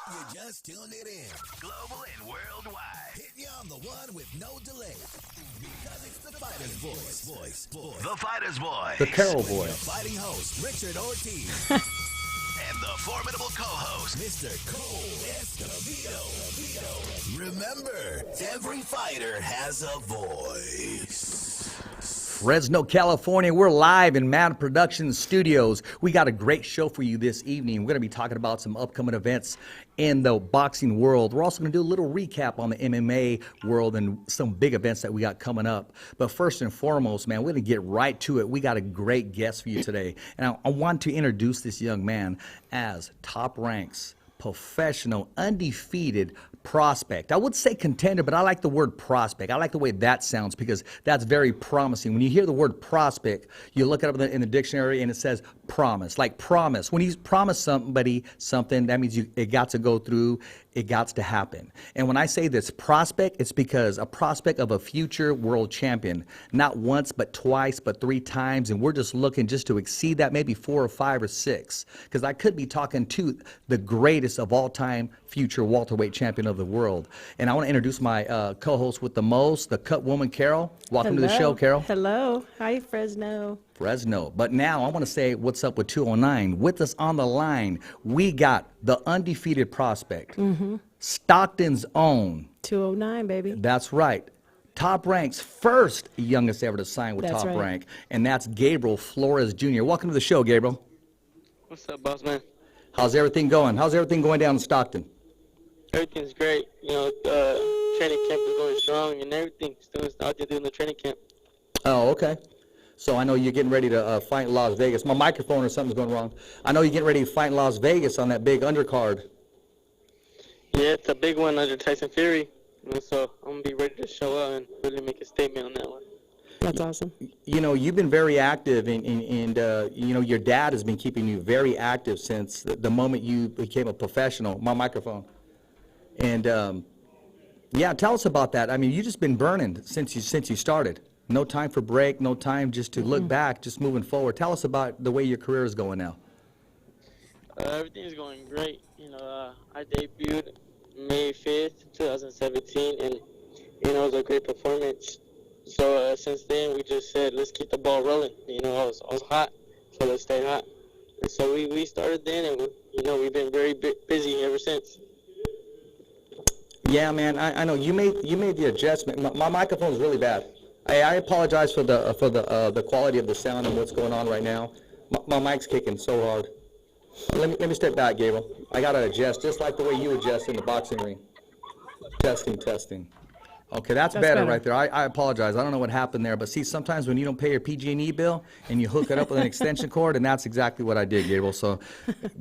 You just tuned it in. Global and worldwide. Hitting you on the one with no delay. Because it's the fighter's voice. The fighter's voice. The Carol With your voice. fighting host, Richard Ortiz. And the formidable co-host, Mr. Cole Escovedo. Remember, every fighter has a voice. Fresno, California, we're live in Mad Productions Studios. We got a great show for you this evening. We're going to be talking about some upcoming events in the boxing world. We're also going to do a little recap on the MMA world and some big events that we got coming up. But first and foremost, man, we're going to get right to it. We got a great guest for you today. And I want to introduce this young man as Top Rank's professional, undefeated prospect. I would say contender, but I like the word prospect. I like the way that sounds because that's very promising. When you hear the word prospect, you look it up in the dictionary and it says promise, like promise. When he's promised somebody something, that means it got to go through, it got to happen. And when I say this prospect, it's because a prospect of a future world champion, not once, but twice, but 3 times. And we're just looking just to exceed that, maybe 4 or 5 or 6, because I could be talking to the greatest of all time future welterweight champion of the world. And I want to introduce my co-host with the most, the CUTWOMAN, Carol. Welcome to the show, Carol. Hello. Hi, Fresno. But now I want to say what's up with 209. With us on the line, we got the undefeated prospect, Stockton's own. 209, baby. That's right. Top Rank's first youngest ever to sign with That's Top right. Rank, and that's Gabe Flores Jr. Welcome to the show, Gabriel. What's up, boss man? How's everything going? How's everything going down in Stockton? Everything's great. You know, training camp is going strong and everything. Still out there doing the training camp. Oh, okay. So I know you're getting ready to fight in Las Vegas. My microphone or something's going wrong. I know you're getting ready to fight in Las Vegas on that big undercard. Yeah, it's a big one under Tyson Fury. You know, so I'm going to be ready to show out and really make a statement on that one. That's awesome. You know, you've been very active, and you know, your dad has been keeping you very active since the moment you became a professional. My microphone. And, yeah, tell us about that. I mean, you've just been burning since you started. No time for break, no time just to look back, just moving forward. Tell us about the way your career is going now. Everything's going great. You know, I debuted May 5th, 2017, and, you know, it was a great performance. So since then, we just said, let's keep the ball rolling. You know, I was hot, so let's stay hot. And so we started then, and, you know, we've been very busy ever since. Yeah, man, I know you made the adjustment. My microphone is really bad. I apologize for the quality of the sound and what's going on right now. My mic's kicking so hard. Let me step back, Gabriel. I gotta adjust just like the way you adjust in the boxing ring. Testing. Okay, that's better right there. I apologize. I don't know what happened there, but see, sometimes when you don't pay your PG&E bill and you hook it up with an extension cord, and that's exactly what I did, Gabriel. So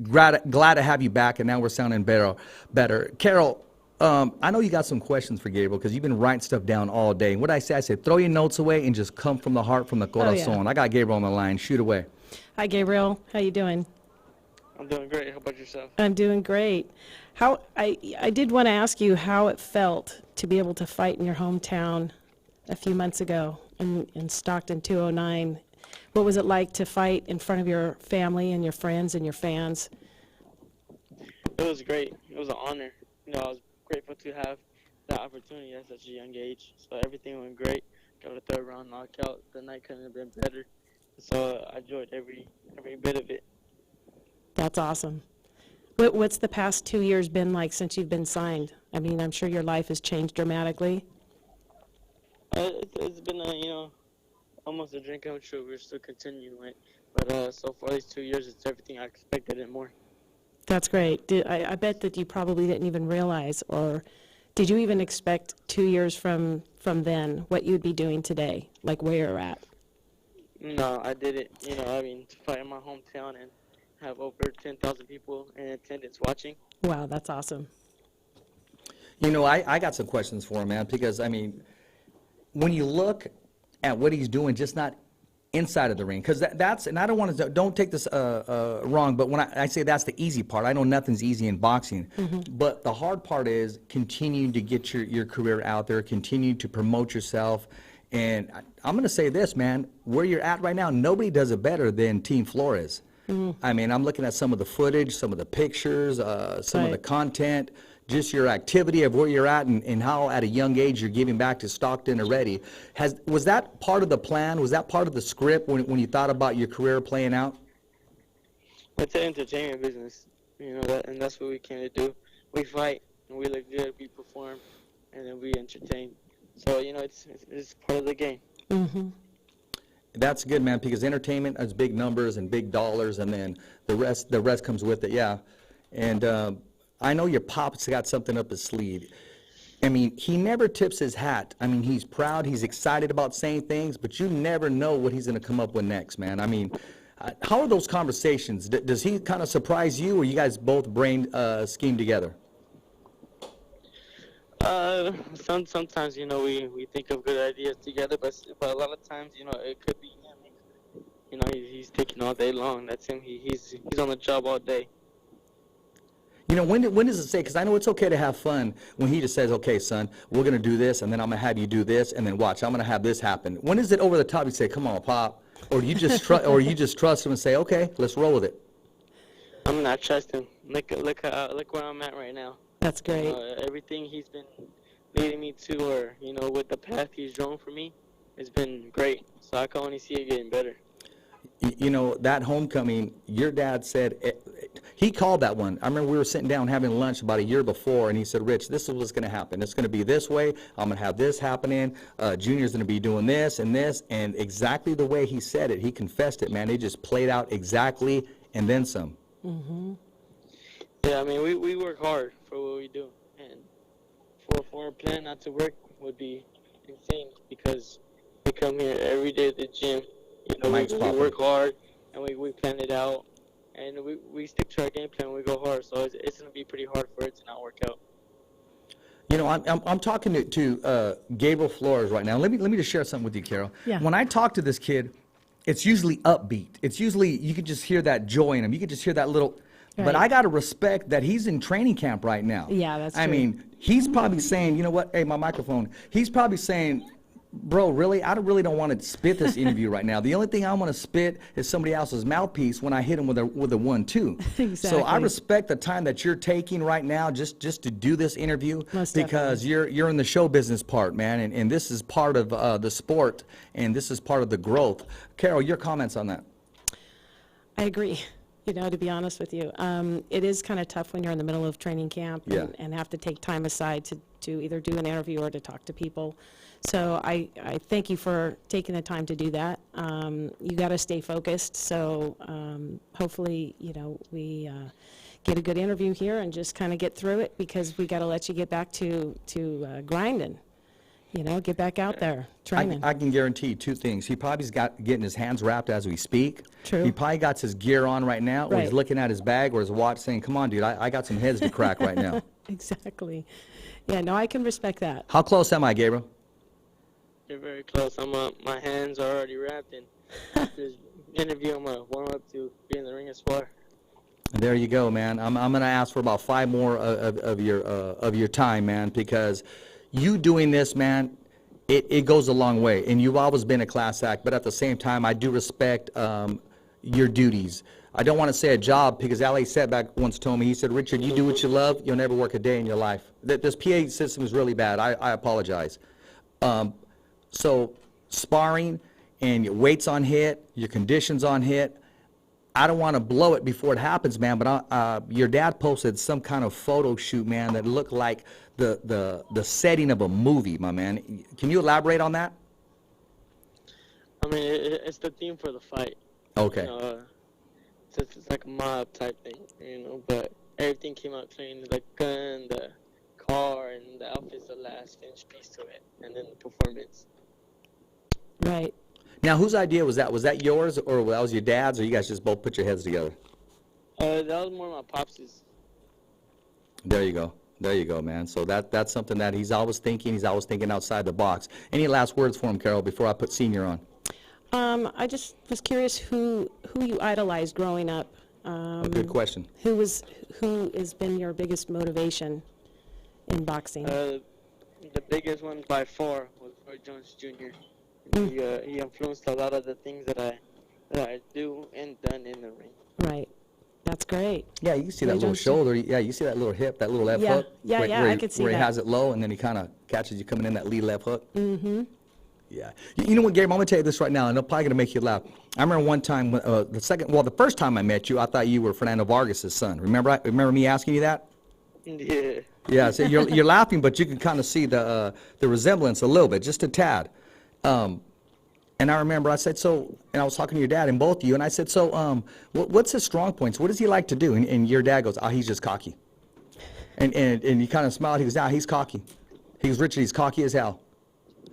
glad to have you back, and now we're sounding better. Carol. I know you got some questions for Gabriel because you've been writing stuff down all day. What I said, throw your notes away and just come from the heart, from the corazon. yeah. I got Gabriel on the line. Shoot away. Hi, Gabriel. How you doing? I'm doing great. How about yourself? I'm doing great. I did want to ask you how it felt to be able to fight in your hometown a few months ago in Stockton 209. What was it like to fight in front of your family and your friends and your fans? It was great. It was an honor. You know, I was grateful to have that opportunity at such a young age. So everything went great. Got a 3rd round knockout. The night couldn't have been better. So I enjoyed every bit of it. That's awesome. What's the past 2 years been like since you've been signed? I mean, I'm sure your life has changed dramatically. It's been you know, almost a dream come true. We're still continuing it. But so far these 2 years, it's everything I expected and more. That's great. I bet that you probably didn't even realize, or did you even expect 2 years from then what you'd be doing today, like where you're at? No, I didn't. You know, I mean, to fight in my hometown and have over 10,000 people in attendance watching. Wow, that's awesome. You know, I got some questions for him, man, because, I mean, when you look at what he's doing, just not inside of the ring, because that's, and I don't take this wrong, but when I say that's the easy part, I know nothing's easy in boxing, but the hard part is continuing to get your career out there, continue to promote yourself, and I'm going to say this, man, where you're at right now, nobody does it better than Team Flores. I mean, I'm looking at some of the footage, some of the pictures, some of the content, just your activity of where you're at and how at a young age you're giving back to Stockton already. Was that part of the plan? Was that part of the script when you thought about your career playing out? It's an entertainment business, you know, and that's what we came to do. We fight, and we look good, we perform, and then we entertain. So, you know, it's part of the game. Mm-hmm. That's good, man, because entertainment is big numbers and big dollars, and then the rest comes with it, yeah. And I know your pop's got something up his sleeve. I mean, he never tips his hat. I mean, he's proud, he's excited about saying things, but you never know what he's going to come up with next, man. I mean, how are those conversations? Does he kind of surprise you, or you guys both scheme together? Sometimes, you know, we think of good ideas together, but a lot of times, you know, it could be him. You know, he's taking all day long. That's him. He's on the job all day. You know, when does it say, because I know it's okay to have fun when he just says, okay, son, we're going to do this, and then I'm going to have you do this, and then watch, I'm going to have this happen. When is it over the top? You say, come on, Pop, or you just trust him and say, okay, let's roll with it. I'm not trusting. Look where I'm at right now. That's great. Everything he's been leading me to, or, you know, with the path he's drawn for me, has been great. So I can only see it getting better. You know, that homecoming, your dad said, he called that one. I remember we were sitting down having lunch about a year before, and he said, Rich, this is what's going to happen. It's going to be this way. I'm going to have this happening. Junior's going to be doing this and this. And exactly the way he said it, he confessed it, man. It just played out exactly and then some. Mm-hmm. Yeah, I mean, we work hard for what we do. And for a plan not to work would be insane, because we come here every day at the gym. You know, we work hard, and we plan it out, and we stick to our game plan. We go hard, so it's going to be pretty hard for it to not work out. You know, I'm talking to Gabe Flores right now. Let me just share something with you, Carol. Yeah. When I talk to this kid, it's usually upbeat. It's usually, you can just hear that joy in him. You can just hear that little. But Right. I got to respect that he's in training camp right now. Yeah, that's I true. mean, he's probably saying, you know what? Hey, my microphone. He's probably saying, bro, really? I really don't want to spit this interview right now. The only thing I want to spit is somebody else's mouthpiece when I hit him with a 1-2. Exactly. So I respect the time that you're taking right now just to do this interview. Most because you're in the show business part, man, and this is part of the sport, and this is part of the growth. Carol, your comments on that? I agree. You know, to be honest with you, it is kind of tough when you're in the middle of training camp and have to take time aside to either do an interview or to talk to people. So I thank you for taking the time to do that. You got to stay focused. So hopefully, you know, we get a good interview here and just kind of get through it, because we got to let you get back to grinding. You know, get back out there, training. I can guarantee you 2 things. He probably's getting his hands wrapped as we speak. True. He probably got his gear on right now, or he's Right. looking at his bag or his watch saying, come on, dude, I got some heads to crack right now. Exactly. Yeah, no, I can respect that. How close am I, Gabriel? You're very close. My hands are already wrapped, and after this interview, I'm going to warm up to be in the ring and spar. There you go, man. I'm going to ask for about 5 more of your time, man, because you doing this, man, it goes a long way. And you've always been a class act, but at the same time, I do respect your duties. I don't want to say a job, because L.A. Setback once told me, he said, Richard, you do what you love, you'll never work a day in your life. This PA system is really bad. I apologize. So sparring and your weights on hit, your conditions on hit, I don't want to blow it before it happens, man, but your dad posted some kind of photo shoot, man, that looked like the setting of a movie, my man. Can you elaborate on that? I mean, it's the theme for the fight. Okay. You know, it's like a mob type thing, you know, but everything came out clean. The gun, the car, and the outfit's the last finished piece to it, and then the performance. Right. Now, whose idea was that? Was that yours, or that was your dad's, or you guys just both put your heads together? That was more my pops's. There you go. There you go, man. So that's something that he's always thinking. He's always thinking outside the box. Any last words for him, Carol, before I put Senior on? I just was curious who you idolized growing up. A good question. Who has been your biggest motivation in boxing? The biggest one by far was Roy Jones Jr. He influenced a lot of the things that I do and done in the ring. Right. That's great. Yeah, you can see that Ray little Jones too. shoulder. Yeah, you see that little hip, that little left Yeah. hook. Yeah, where, yeah, where I he- could see where that. he has it low, and then he kind of catches you coming in that lead left hook. Mm-hmm. Yeah. You know what, Gabe? I'm gonna tell you this right now, and I'm probably gonna make you laugh. I remember one time, the first time I met you, I thought you were Fernando Vargas' son. Remember me asking you that? Yeah. Yeah. So you're laughing, but you can kind of see the resemblance a little bit, just a tad. And I remember I said, and I was talking to your dad and both of you, and I said, what's his strong points? What does he like to do? And your dad goes, he's just cocky. And he kind of smiled. He goes, he's cocky. He goes, Richard, he's cocky as hell.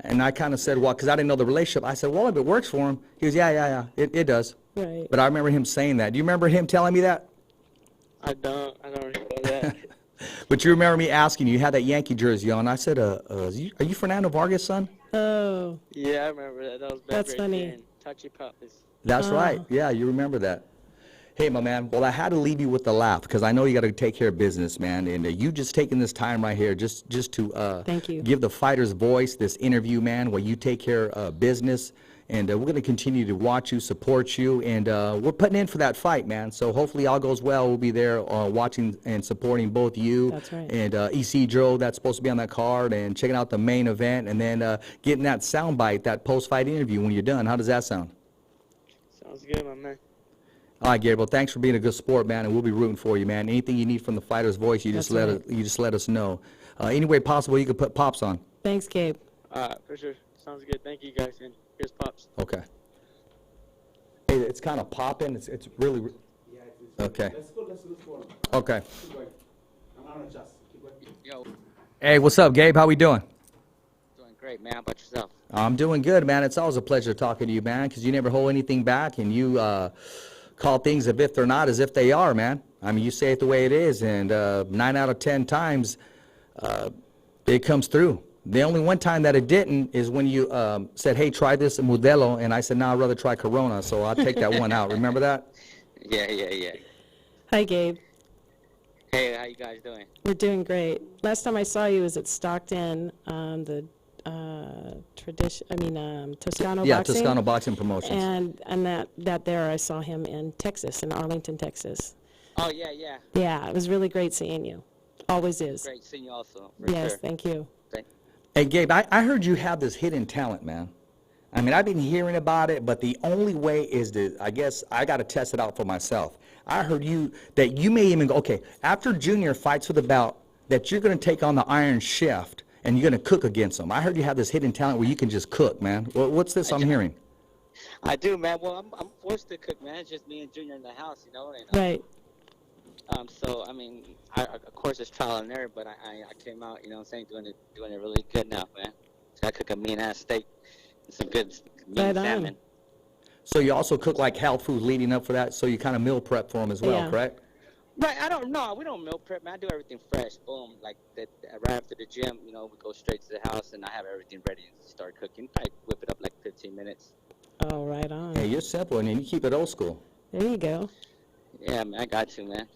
And I kind of said, well, because I didn't know the relationship. I said, well, if it works for him. He goes, yeah, it does. Right. But I remember him saying that. Do you remember him telling me that? I don't recall that. But you remember me asking you had that Yankee jersey on. I said, are you Fernando Vargas' son? Oh. Yeah, I remember that. That was back That's right funny. there in Touchy Papas. That's right. Yeah, you remember that. Hey, my man. Well, I had to leave you with the laugh because I know you got to take care of business, man. And you just taking this time right here just to Thank you. give the fighters voice, this interview, man, where you take care of business. And we're going to continue to watch you, support you, and we're putting in for that fight, man. So hopefully all goes well. We'll be there watching and supporting both you That's right. and Isidro, that's supposed to be on that card, and checking out the main event, and then getting that soundbite, that post-fight interview when you're done. How does that sound? Sounds good, my man. All right, Gabriel. Thanks for being a good sport, man, and we'll be rooting for you, man. Anything you need from the fighter's voice, you just let us know. Any way possible, you can put Pops on. Thanks, Gabe. For sure. Sounds good. Thank you, guys. And here's Pops. Okay. Hey, it's kind of popping. It's really. Okay. Let's go. Okay. Keep going. I'm gonna adjust. Keep going. Yo, Hey, what's up, Gabe? How we doing? doing great, man. How about yourself? I'm doing good, man. It's always a pleasure talking to you, man, because you never hold anything back, and you call things as if they're not as if they are, man. I mean, you say it the way it is, and 9 out of 10 times it comes through. The only one time that it didn't is when you said, hey, try this Modelo, and I said, no, I'd rather try Corona, so I'll take that one out. Remember that? Yeah. Hi, Gabe. Hey, how you guys doing? We're doing great. Last time I saw you was at Stockton, the Toscano Yeah, boxing. Toscano Boxing Promotions. And that there I saw him in Texas, in Arlington, Texas. Oh, yeah. Yeah, it was really great seeing you. Always is. Great seeing you also. For Yes, sure. thank you. Hey, Gabe, I heard you have this hidden talent, man. I mean, I've been hearing about it, but the only way is to, I guess, I got to test it out for myself. I heard that you may even go, okay, after Junior fights for the belt, that you're going to take on the Iron Chef, and you're going to cook against him. I heard you have this hidden talent where you can just cook, man. What's this I'm hearing? I do, man. Well, I'm forced to cook, man. It's just me and Junior in the house, you know. And, Right. So, I mean, of course, it's trial and error, but I came out, you know what I'm saying, doing it really good now, man. So I cook a mean-ass steak and some good mean Right on. salmon. So you also cook like health food leading up for that, so you kind of meal prep for him as well, Yeah. correct? Right, we don't meal prep, man. I do everything fresh, boom. Like, that, right after the gym, you know, we go straight to the house, and I have everything ready and start cooking. I whip it up like 15 minutes. Oh, right on. Hey, you're simple, and you keep it old school. There you go. Yeah, man, I got you, man.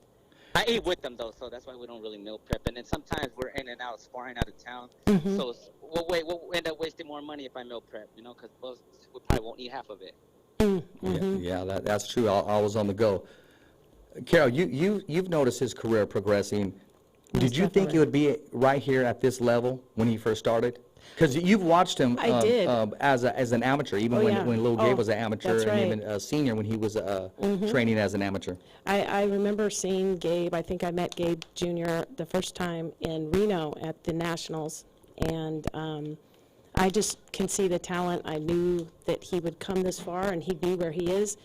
I eat with them, though, so that's why we don't really meal prep. And then sometimes we're in and out, sparring out of town. Mm-hmm. So we'll end up wasting more money if I meal prep, you know, because we probably won't eat half of it. Mm-hmm. Yeah, that's true. I was on the go. Carol, you've noticed his career progressing. Did you think he would be right here at this level when he first started? Because you've watched him I did. As an amateur, even Oh, yeah. when little Gabe was an amateur, that's and right. even a senior when he was training as an amateur. I remember seeing Gabe. I think I met Gabe Jr. the first time in Reno at the Nationals, and I just can see the talent. I knew that he would come this far, and he'd be where he is.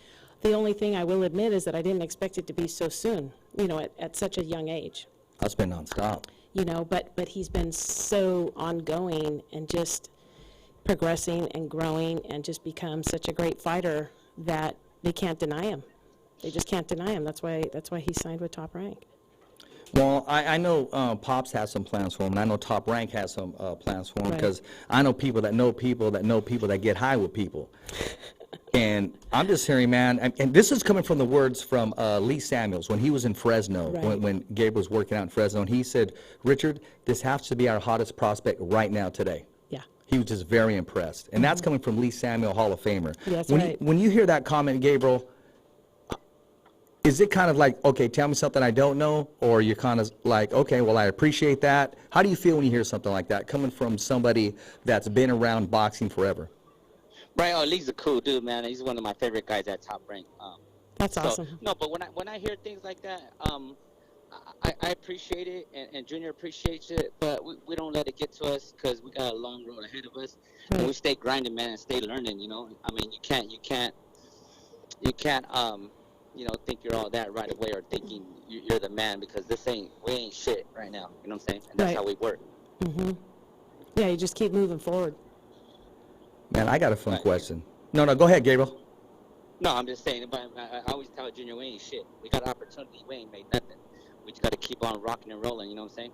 The only thing I will admit is that I didn't expect it to be so soon, you know, at such a young age. That's been nonstop. You know, but he's been so ongoing and just progressing and growing and just become such a great fighter that they can't deny him. They just can't deny him. That's why he signed with Top Rank. Well, I know Pops has some plans for him, and I know Top Rank has some plans for him, Right. because I know people that know people that know people that get high with people. And I'm just hearing, man, and this is coming from the words from Lee Samuels when he was in Fresno, Right. when Gabe was working out in Fresno, and he said, Richard, this has to be our hottest prospect right now today. Yeah. He was just very impressed. And that's coming from Lee Samuel, Hall of Famer. That's when right. when you hear that comment, Gabriel, Is it kind of like, okay, tell me something I don't know, or you're kind of like, okay, well, I appreciate that? How do you feel when you hear something like that coming from somebody that's been around boxing forever? Right. Oh, Lee's a cool dude, man. He's one of my favorite guys at Top Rank. That's So awesome. no, but when I hear things like that, I appreciate it, and Junior appreciates it, but we don't let it get to us because we got a long road ahead of us, and we stay grinding, man, and stay learning. You know, I mean, you can't think you're all that right away, or thinking you're the man, because we ain't shit right now. You know what I'm saying? And that's Right. how we work. Yeah, you just keep moving forward. Man, I got a fun Right. question. No, go ahead, Gabriel. No, I'm just saying. But I always tell Junior, we ain't shit. We got opportunity. We ain't made nothing. We just got to keep on rocking and rolling. You know what I'm saying?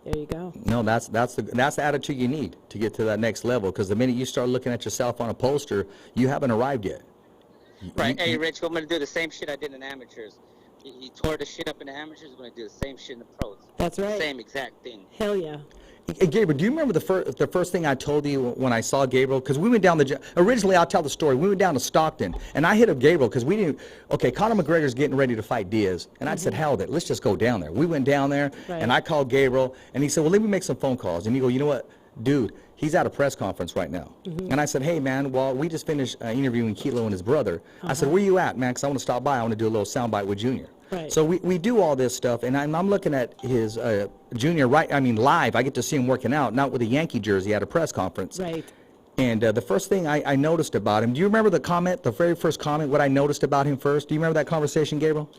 There you go. No, that's the attitude you need to get to that next level. Because the minute you start looking at yourself on a poster, you haven't arrived yet. Right. Hey, Rich, I'm going to do the same shit I did in amateurs. He tore the shit up in the amateurs. We're going to do the same shit in the pros. That's right. Same exact thing. Hell yeah. Hey, Gabriel, do you remember the first thing I told you when I saw Gabriel? Because we went down originally, I'll tell the story. We went down to Stockton, and I hit up Gabriel because we didn't. Okay, Conor McGregor's getting ready to fight Diaz, and I said, hell with it, let's just go down there. We went down there, Right. and I called Gabriel, and he said, well, let me make some phone calls. And he go, you know what, dude, he's at a press conference right now. And I said, hey, man, well, we just finished interviewing Kilo and his brother. I said, where you at, man? Because I want to stop by. I want to do a little soundbite with Junior. Right. So we do all this stuff, and I'm looking at his Junior live. I get to see him working out, not with a Yankee jersey at a press conference. Right. And the first thing I noticed about him, do you remember the very first comment, what I noticed about him first? Do you remember that conversation, Gabriel?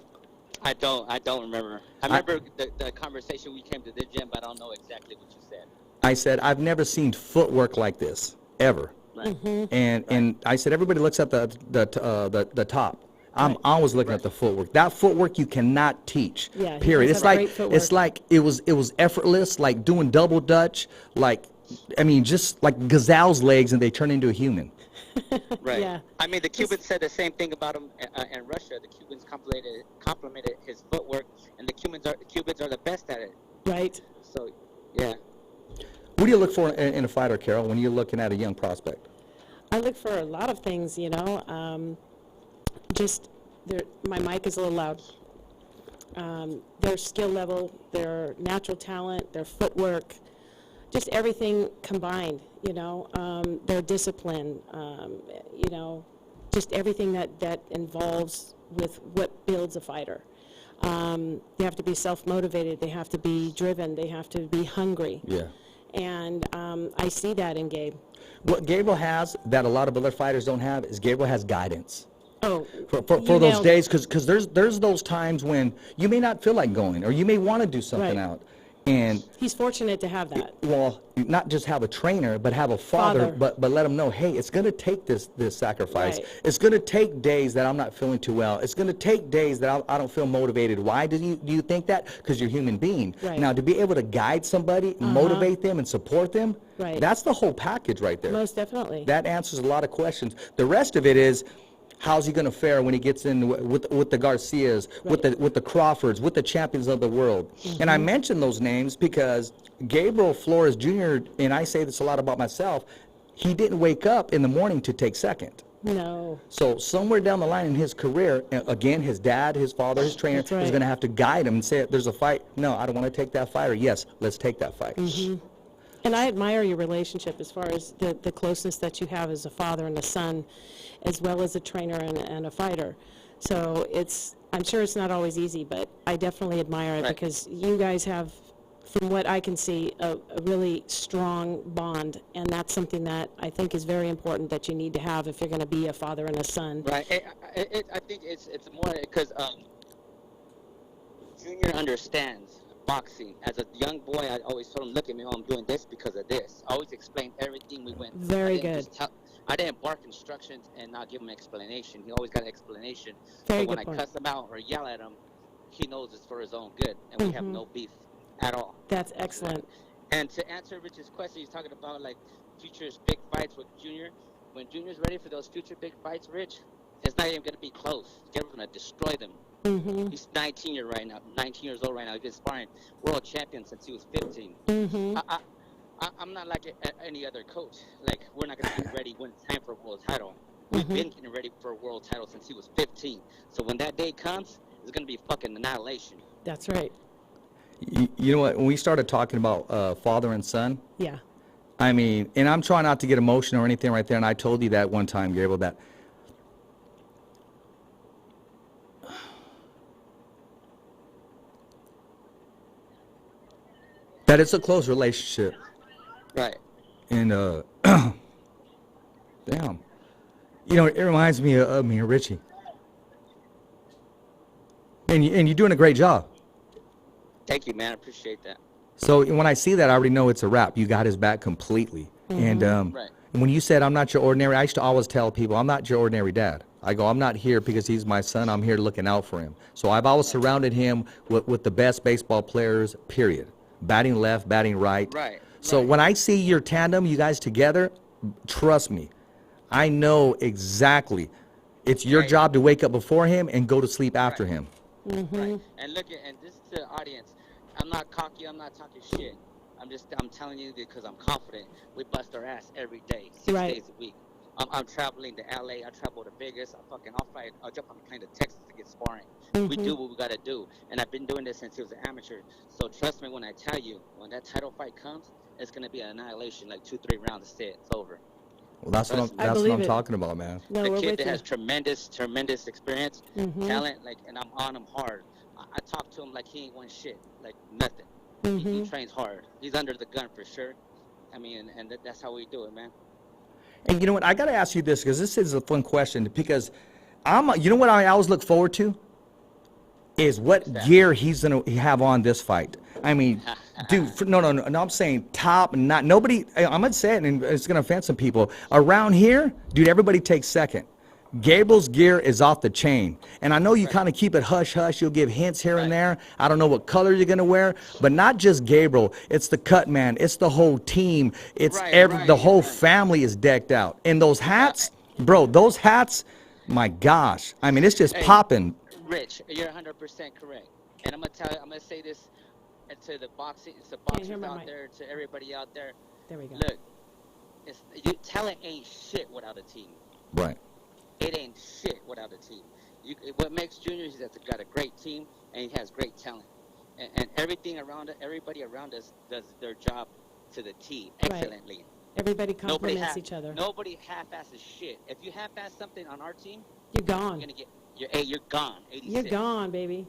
I don't remember. I remember the conversation we came to the gym, but I don't know exactly what you said. I said, I've never seen footwork like this, ever. Right. And I said, everybody looks at the top. I'm always looking at the footwork. That footwork you cannot teach. Yeah, he Period. does It's have like great footwork. it was effortless, like doing double dutch, just like gazelle's legs, and they turn into a human. Right. Yeah. I mean, the Cubans said the same thing about him in Russia. The Cubans complimented his footwork, and the Cubans are the best at it. Right. So, yeah. What do you look for in a fighter, Carol, when you're looking at a young prospect? I look for a lot of things, you know. My mic is a little loud. Their skill level, their natural talent, their footwork, just everything combined, you know. Their discipline, you know, just everything that involves with what builds a fighter. They have to be self-motivated. They have to be driven. They have to be hungry. Yeah. And I see that in Gabe. What Gabriel has that a lot of other fighters don't have is Gabriel has guidance. Oh, For you those nailed it. days, because there's those times when you may not feel like going, or you may want to do something Right. out, and He's fortunate to have that. well, not just have a trainer, but have a father. Father. But let him know, hey, it's going to take this sacrifice. Right. It's going to take days that I'm not feeling too well. It's going to take days that I don't feel motivated. Why do you think that? Because you're a human being. Right. Now, to be able to guide somebody, motivate them, and support them, Right. that's the whole package right there. Most definitely. That answers a lot of questions. The rest of it is, how's he going to fare when he gets in with the Garcias, with the Crawfords, with the champions of the world? And I mention those names because Gabriel Flores Jr., and I say this a lot about myself, he didn't wake up in the morning to take second. No. So somewhere down the line in his career, again, his dad, his father, his trainer That's right. is going to have to guide him and say, there's a fight. No, I don't want to take that fight. Or yes, let's take that fight. And I admire your relationship as far as the closeness that you have as a father and a son, as well as a trainer and a fighter. So I'm sure it's not always easy, but I definitely admire it Right. because you guys have, from what I can see, a really strong bond, and that's something that I think is very important that you need to have if you're going to be a father and a son. Right. I think it's more because Junior understands boxing. As a young boy, I always told him, look at me, I'm doing this because of this. I always explained everything we went through. Very I didn't good. just I didn't bark instructions and not give him an explanation. He always got an explanation. Very so when good I point. cuss him out or yell at him, he knows it's for his own good, and we have no beef at all. That's excellent. And to answer Rich's question, he's talking about like future's big fights with Junior. When Junior's ready for those future big fights, Rich, it's not even going to be close. Gabriel's going to destroy them. He's 19 years old right now. He's been sparring world champion since he was 15. I'm not like any other coach. Like, we're not going to get ready when it's time for a world title. We've been getting ready for a world title since he was 15. So when that day comes, it's gonna be fucking annihilation. That's right. You know what? When we started talking about father and son, Yeah. I mean, and I'm trying not to get emotional or anything right there, and I told you that one time, Gabriel, that it's a close relationship. Right. And damn, you know, it reminds me of me and Richie. And you're doing a great job. Thank you, man. I appreciate that. So when I see that, I already know it's a wrap. You got his back completely. And Right. when you said I'm not your ordinary, I used to always tell people I'm not your ordinary dad. I go, I'm not here because he's my son. I'm here looking out for him. So I've always surrounded him with the best baseball players, period. Batting left, batting right. Right. So when I see your tandem, you guys together, trust me, I know exactly. It's your Right. job to wake up before him and go to sleep after him. Right. And look at, and this is to the audience. I'm not cocky. I'm not talking shit. I'm telling you because I'm confident. We bust our ass every day, 6 Right. days a week. I'm traveling to LA. I travel to Vegas. I'll jump on a plane to Texas to get sparring. We do what we gotta do, and I've been doing this since he was an amateur. So trust me when I tell you, when that title fight comes, it's gonna be an annihilation, like 2-3 rounds. That's it. It's over. Well, that's what I I'm believe it. talking about, man. No, The we're kid with that you. has tremendous experience, talent, like, and I'm on him hard. I talk to him like he ain't one shit, like nothing. He trains hard. He's under the gun for sure. I mean, and that's how we do it, man. And you know what? I got to ask you this because this is a fun question. Because you know what I always look forward to is what gear he's gonna have on this fight. I mean, dude, no, I'm saying top, not nobody. I'm gonna say it, and it's gonna offend some people around here, dude. Everybody takes second. Gabriel's gear is off the chain, and I know you kind of keep it hush hush. You'll give hints here and there. I don't know what color you're gonna wear, but not just Gabriel. It's the cut man. It's the whole team. It's the whole family is decked out. And those hats, bro. Those hats, my gosh. I mean, it's just popping. Rich, you're 100% correct. And I'm gonna say this to the boxers out mic. there, to everybody out there. There we go. Look, talent ain't shit without a team. Right. It ain't shit without a team. What makes Junior is that he's got a great team and he has great talent. And everybody around us does their job to the T excellently. Everybody compliments each other. Nobody half-asses shit. If you half-ass something on our team, You're gone. you're gonna get you're gone. 86. You're gone, baby.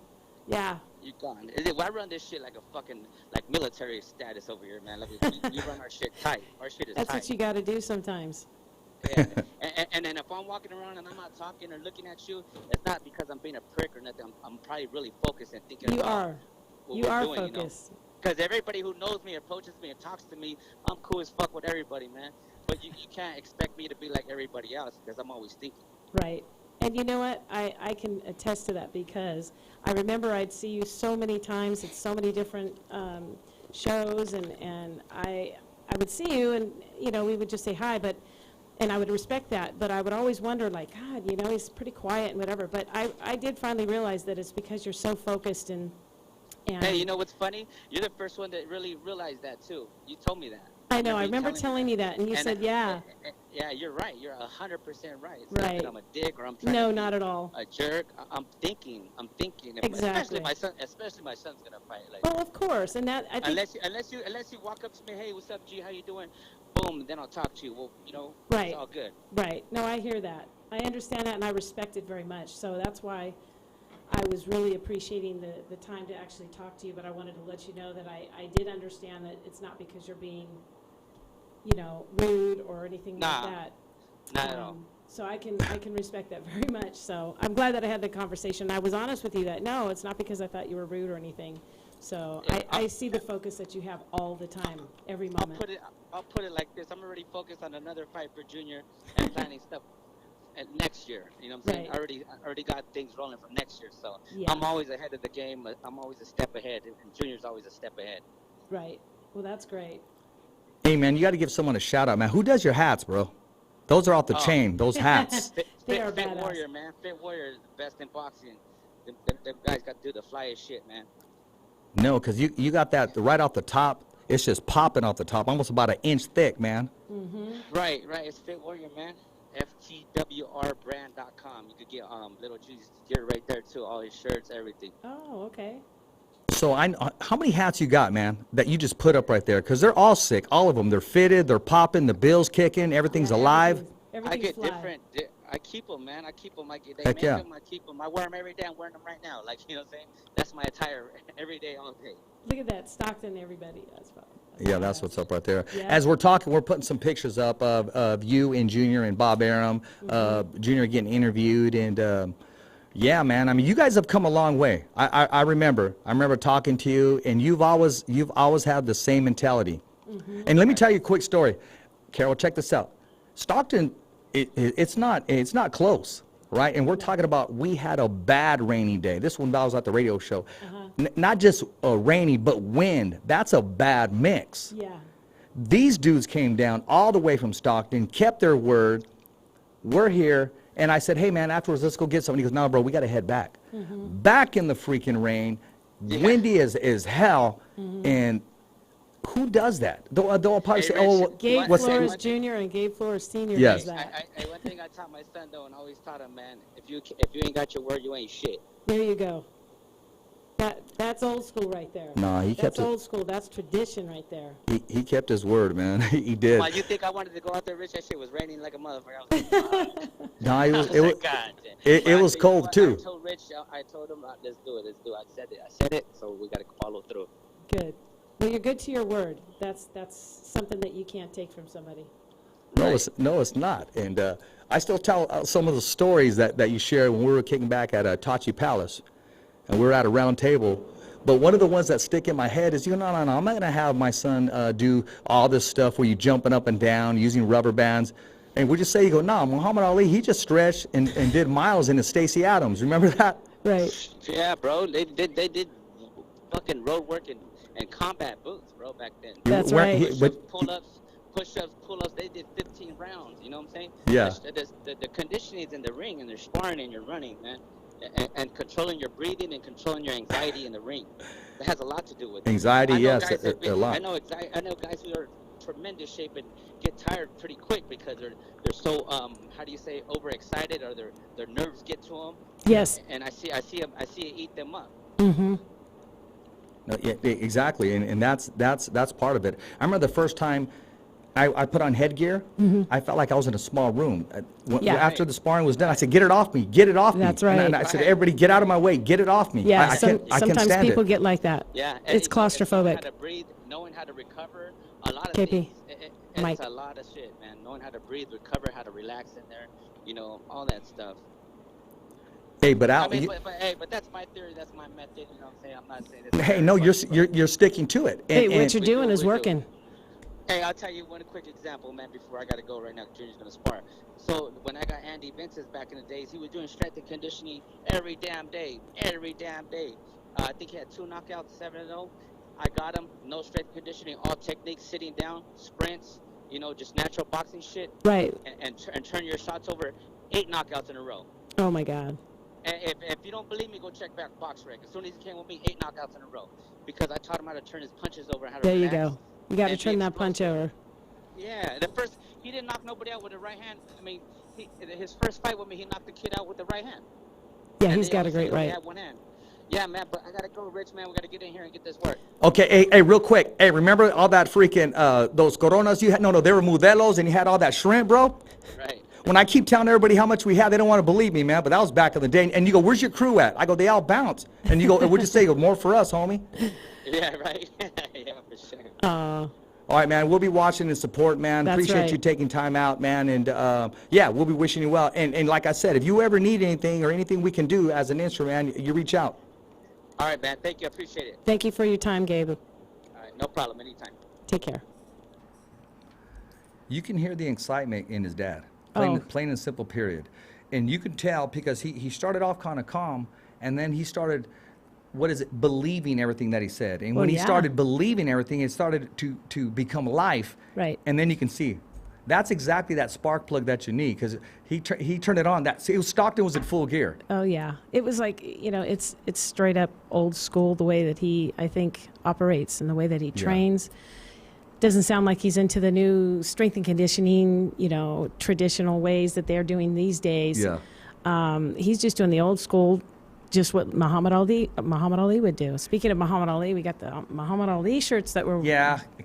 Yeah. You're gone. I run this shit like a fucking military status over here, man. Like we run our shit tight. Our shit is That's tight. what you got to do sometimes. Yeah. and then if I'm walking around and I'm not talking or looking at you, it's not because I'm being a prick or nothing. I'm probably really focused and thinking You about are. what You we're are doing, focused. Because everybody who knows me, approaches me, and talks to me, I'm cool as fuck with everybody, man. But you can't expect me to be like everybody else because I'm always thinking. Right. And you know what? I can attest to that because I remember I'd see you so many times at so many different shows, and I would see you, and, you know, we would just say hi, and I would respect that, but I would always wonder, like, God, you know, he's pretty quiet and whatever. But I did finally realize that it's because you're so focused and Hey, you know what's funny? You're the first one that really realized that, too. You told me that. I know. I remember telling you that, and you said, yeah. Yeah, you're right. You're 100% right. It's Right. not that I'm a dick or I'm trying No, to be not at all. a jerk. I'm thinking. Exactly. Especially my son's gonna fight. Like, Well, of course, and that I think. unless you walk up to me, hey, what's up, G? How you doing? Boom, then I'll talk to you. Well, you know, Right. it's all good. Right. No, I hear that. I understand that, and I respect it very much. So that's why I was really appreciating the time to actually talk to you, but I wanted to let you know that I did understand that it's not because you're being, you know, rude or anything Nah, like that. Not at all. So I can respect that very much. So I'm glad that I had the conversation. I was honest with you that, no, it's not because I thought you were rude or anything. So Yeah, I see the focus that you have all the time, every moment. I'll put it like this. I'm already focused on another fight for Junior and planning stuff next year. You know what I'm saying? Right. I already got things rolling for next year. So Yeah. I'm always ahead of the game. I'm always a step ahead, and Junior's always a step ahead. Right. Well, that's great. Hey, man, you got to give someone a shout out, man. Who does your hats, bro? Those are off the chain. Those hats. They are Fit badass. Warrior, man. Fit Warrior is the best in boxing. Them guys got to do the flyest shit, man. No, because you got that right off the top. It's just popping off the top, almost about an inch thick, man. Right. It's Fit Warrior, man. ftwrbrand.com. You could get Little Juice gear right there too. All his shirts, everything. Oh, okay. So how many hats you got, man, that you just put up right there? Because they're all sick, all of them. They're fitted, they're popping, the bill's kicking, everything's alive. I get different. I keep them, man. I keep them. They Heck make yeah. them. I keep them. I wear them every day. I'm wearing them right now. Like, you know what I'm saying? That's my attire every day, all day. Look at that, Stockton, everybody. Yeah, that's what's up right there. Yeah. As we're talking, we're putting some pictures up of you and Junior and Bob Aram, Junior getting interviewed, and yeah, man. I mean, you guys have come a long way. I remember talking to you, and you've always had the same mentality. And let me tell you a quick story, Carol. Check this out. Stockton, it's not close, right? And we're talking about we had a bad rainy day. This one I was at the radio show. Not just rainy, but wind. That's a bad mix. Yeah. These dudes came down all the way from Stockton, kept their word. We're here. And I said, hey, man, afterwards, let's go get something. He goes, no, bro, we got to head back. Back in the freaking rain, windy as hell. And who does that? They'll probably say, oh, Gabe what's Flores that? Jr. and Gabe Flores Sr. Yes. does that. One thing I taught my son, though, and always taught him, man, if you ain't got your word, you ain't shit. There you go. That's old school right there. No, he kept That's old school. That's tradition right there. He kept his word, man. He did. Why, you think I wanted to go out there, Rich? That shit was raining like a motherfucker. I was like, No, it it was cold, too. I told Rich, I told him, let's do it. I said it, so we got to follow through. Good. Well, you're good to your word. That's something that you can't take from somebody. No, it's not. And I still tell some of the stories that you shared when we were kicking back at Tachi Palace, and we were at a round table. But one of the ones that stick in my head is, no, I'm not going to have my son do all this stuff where you jumping up and down using rubber bands. And we just say, no, Muhammad Ali, he just stretched and did miles into Stacey Adams. Remember that? Right. Yeah, bro. They did fucking road work and combat boots, bro, back then. That's right. Pull-ups, push-ups, pull-ups. They did 15 rounds. You know what I'm saying? Yeah. The conditioning is in the ring, and they're sparring and you're running, man. And controlling your breathing and controlling your anxiety in the ring. It has a lot to do with it. Anxiety, yes, a lot. I know guys who are in tremendous shape and get tired pretty quick because they're so how do you say, overexcited, or their nerves get to them. Yes. And I see it eat them up. Mm-hmm. No, yeah, exactly, and that's part of it. I remember the first time I put on headgear, I felt like I was in a small room. After the sparring was done, I said, get it off me, get it off me. That's right. And I said, everybody, get out of my way, get it off me. Yeah, I can't sometimes stand people it. get like that. Yeah. It's claustrophobic. Knowing how to breathe, knowing how to recover, a lot of KP, things. Mike. It's a lot of shit, man. Knowing how to breathe, recover, how to relax in there, all that stuff. Hey, but but that's my theory. That's my method. You know what I'm saying? I'm not saying this. hey, no, you're sticking to it. Hey, what And you're doing is working. Hey, I'll tell you one quick example, man, before I got to go right now. Junior's going to spar. So when I got Andy Vince's back in the days, he was doing strength and conditioning every damn day. I think he had 2 knockouts, 7-0. I got him, no strength and conditioning, all techniques, sitting down, sprints, just natural boxing shit. Right. And turn your shots over, 8 knockouts in a row. Oh, my God. And if you don't believe me, go check back BoxRec. As soon as he came with me, 8 knockouts in a row. Because I taught him how to turn his punches over, how to There you relax. go. You got to turn that punch over. Yeah, he didn't knock nobody out with the right hand. I mean, his first fight with me, he knocked the kid out with the right hand. Yeah, and he's got a great right. Had one hand. Yeah, man, but I gotta go, Rich, man. We gotta get in here and get this work. Okay, hey, real quick. Hey, remember all that freaking those coronas you had? No, they were modelos, and you had all that shrimp, bro. Right. When I keep telling everybody how much we have, they don't want to believe me, man. But that was back in the day. And you go, "Where's your crew at?" I go, "They all bounce." And you go, "What'd you say?" More for us, homie. Yeah, right. Yeah, for sure. All right, man. We'll be watching and support, man. That's Appreciate right. you taking time out, man. And yeah, we'll be wishing you well. And like I said, if you ever need anything or anything we can do as an instrument, man, you reach out. All right, man. Thank you. I appreciate it. Thank you for your time, Gabe. All right, no problem. Anytime. Take care. You can hear the excitement in his dad, plain and simple, period. And you can tell because he started off kind of calm, and then he started, believing everything that he said. And when he started believing everything, it started to become life. Right. And then you can see. That's exactly that spark plug that you need, because he turned it on. Stockton was in full gear. Oh, yeah. It was like, it's straight up old school, the way that he, I think, operates and the way that he trains. doesn't sound like he's into the new strength and conditioning, traditional ways that they're doing these days. Yeah. He's just doing the old school, just what Muhammad Ali would do. Speaking of Muhammad Ali, we got the Muhammad Ali shirts that we're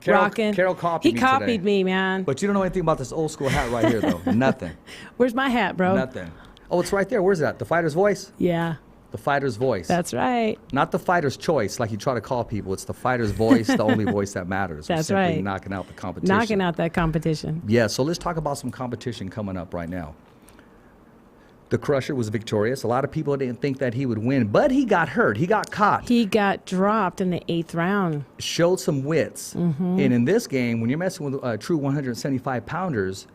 rocking. Carol copied me copied today. me, man. But you don't know anything about this old school hat right here, though. Nothing. Where's my hat, bro? Nothing. Oh, it's right there. Where's that? The Fighter's Voice? Yeah. The Fighter's Voice. That's right. Not the Fighter's Choice, like you try to call people. It's the Fighter's Voice, the only voice that matters. That's simply right. knocking out the competition. Knocking out that competition. Yeah, so let's talk about some competition coming up right now. The Crusher was victorious. A lot of people didn't think that he would win, but he got hurt. He got caught. He got dropped in the 8th round. Showed some wits. Mm-hmm. And in this game, when you're messing with true 175-pounders,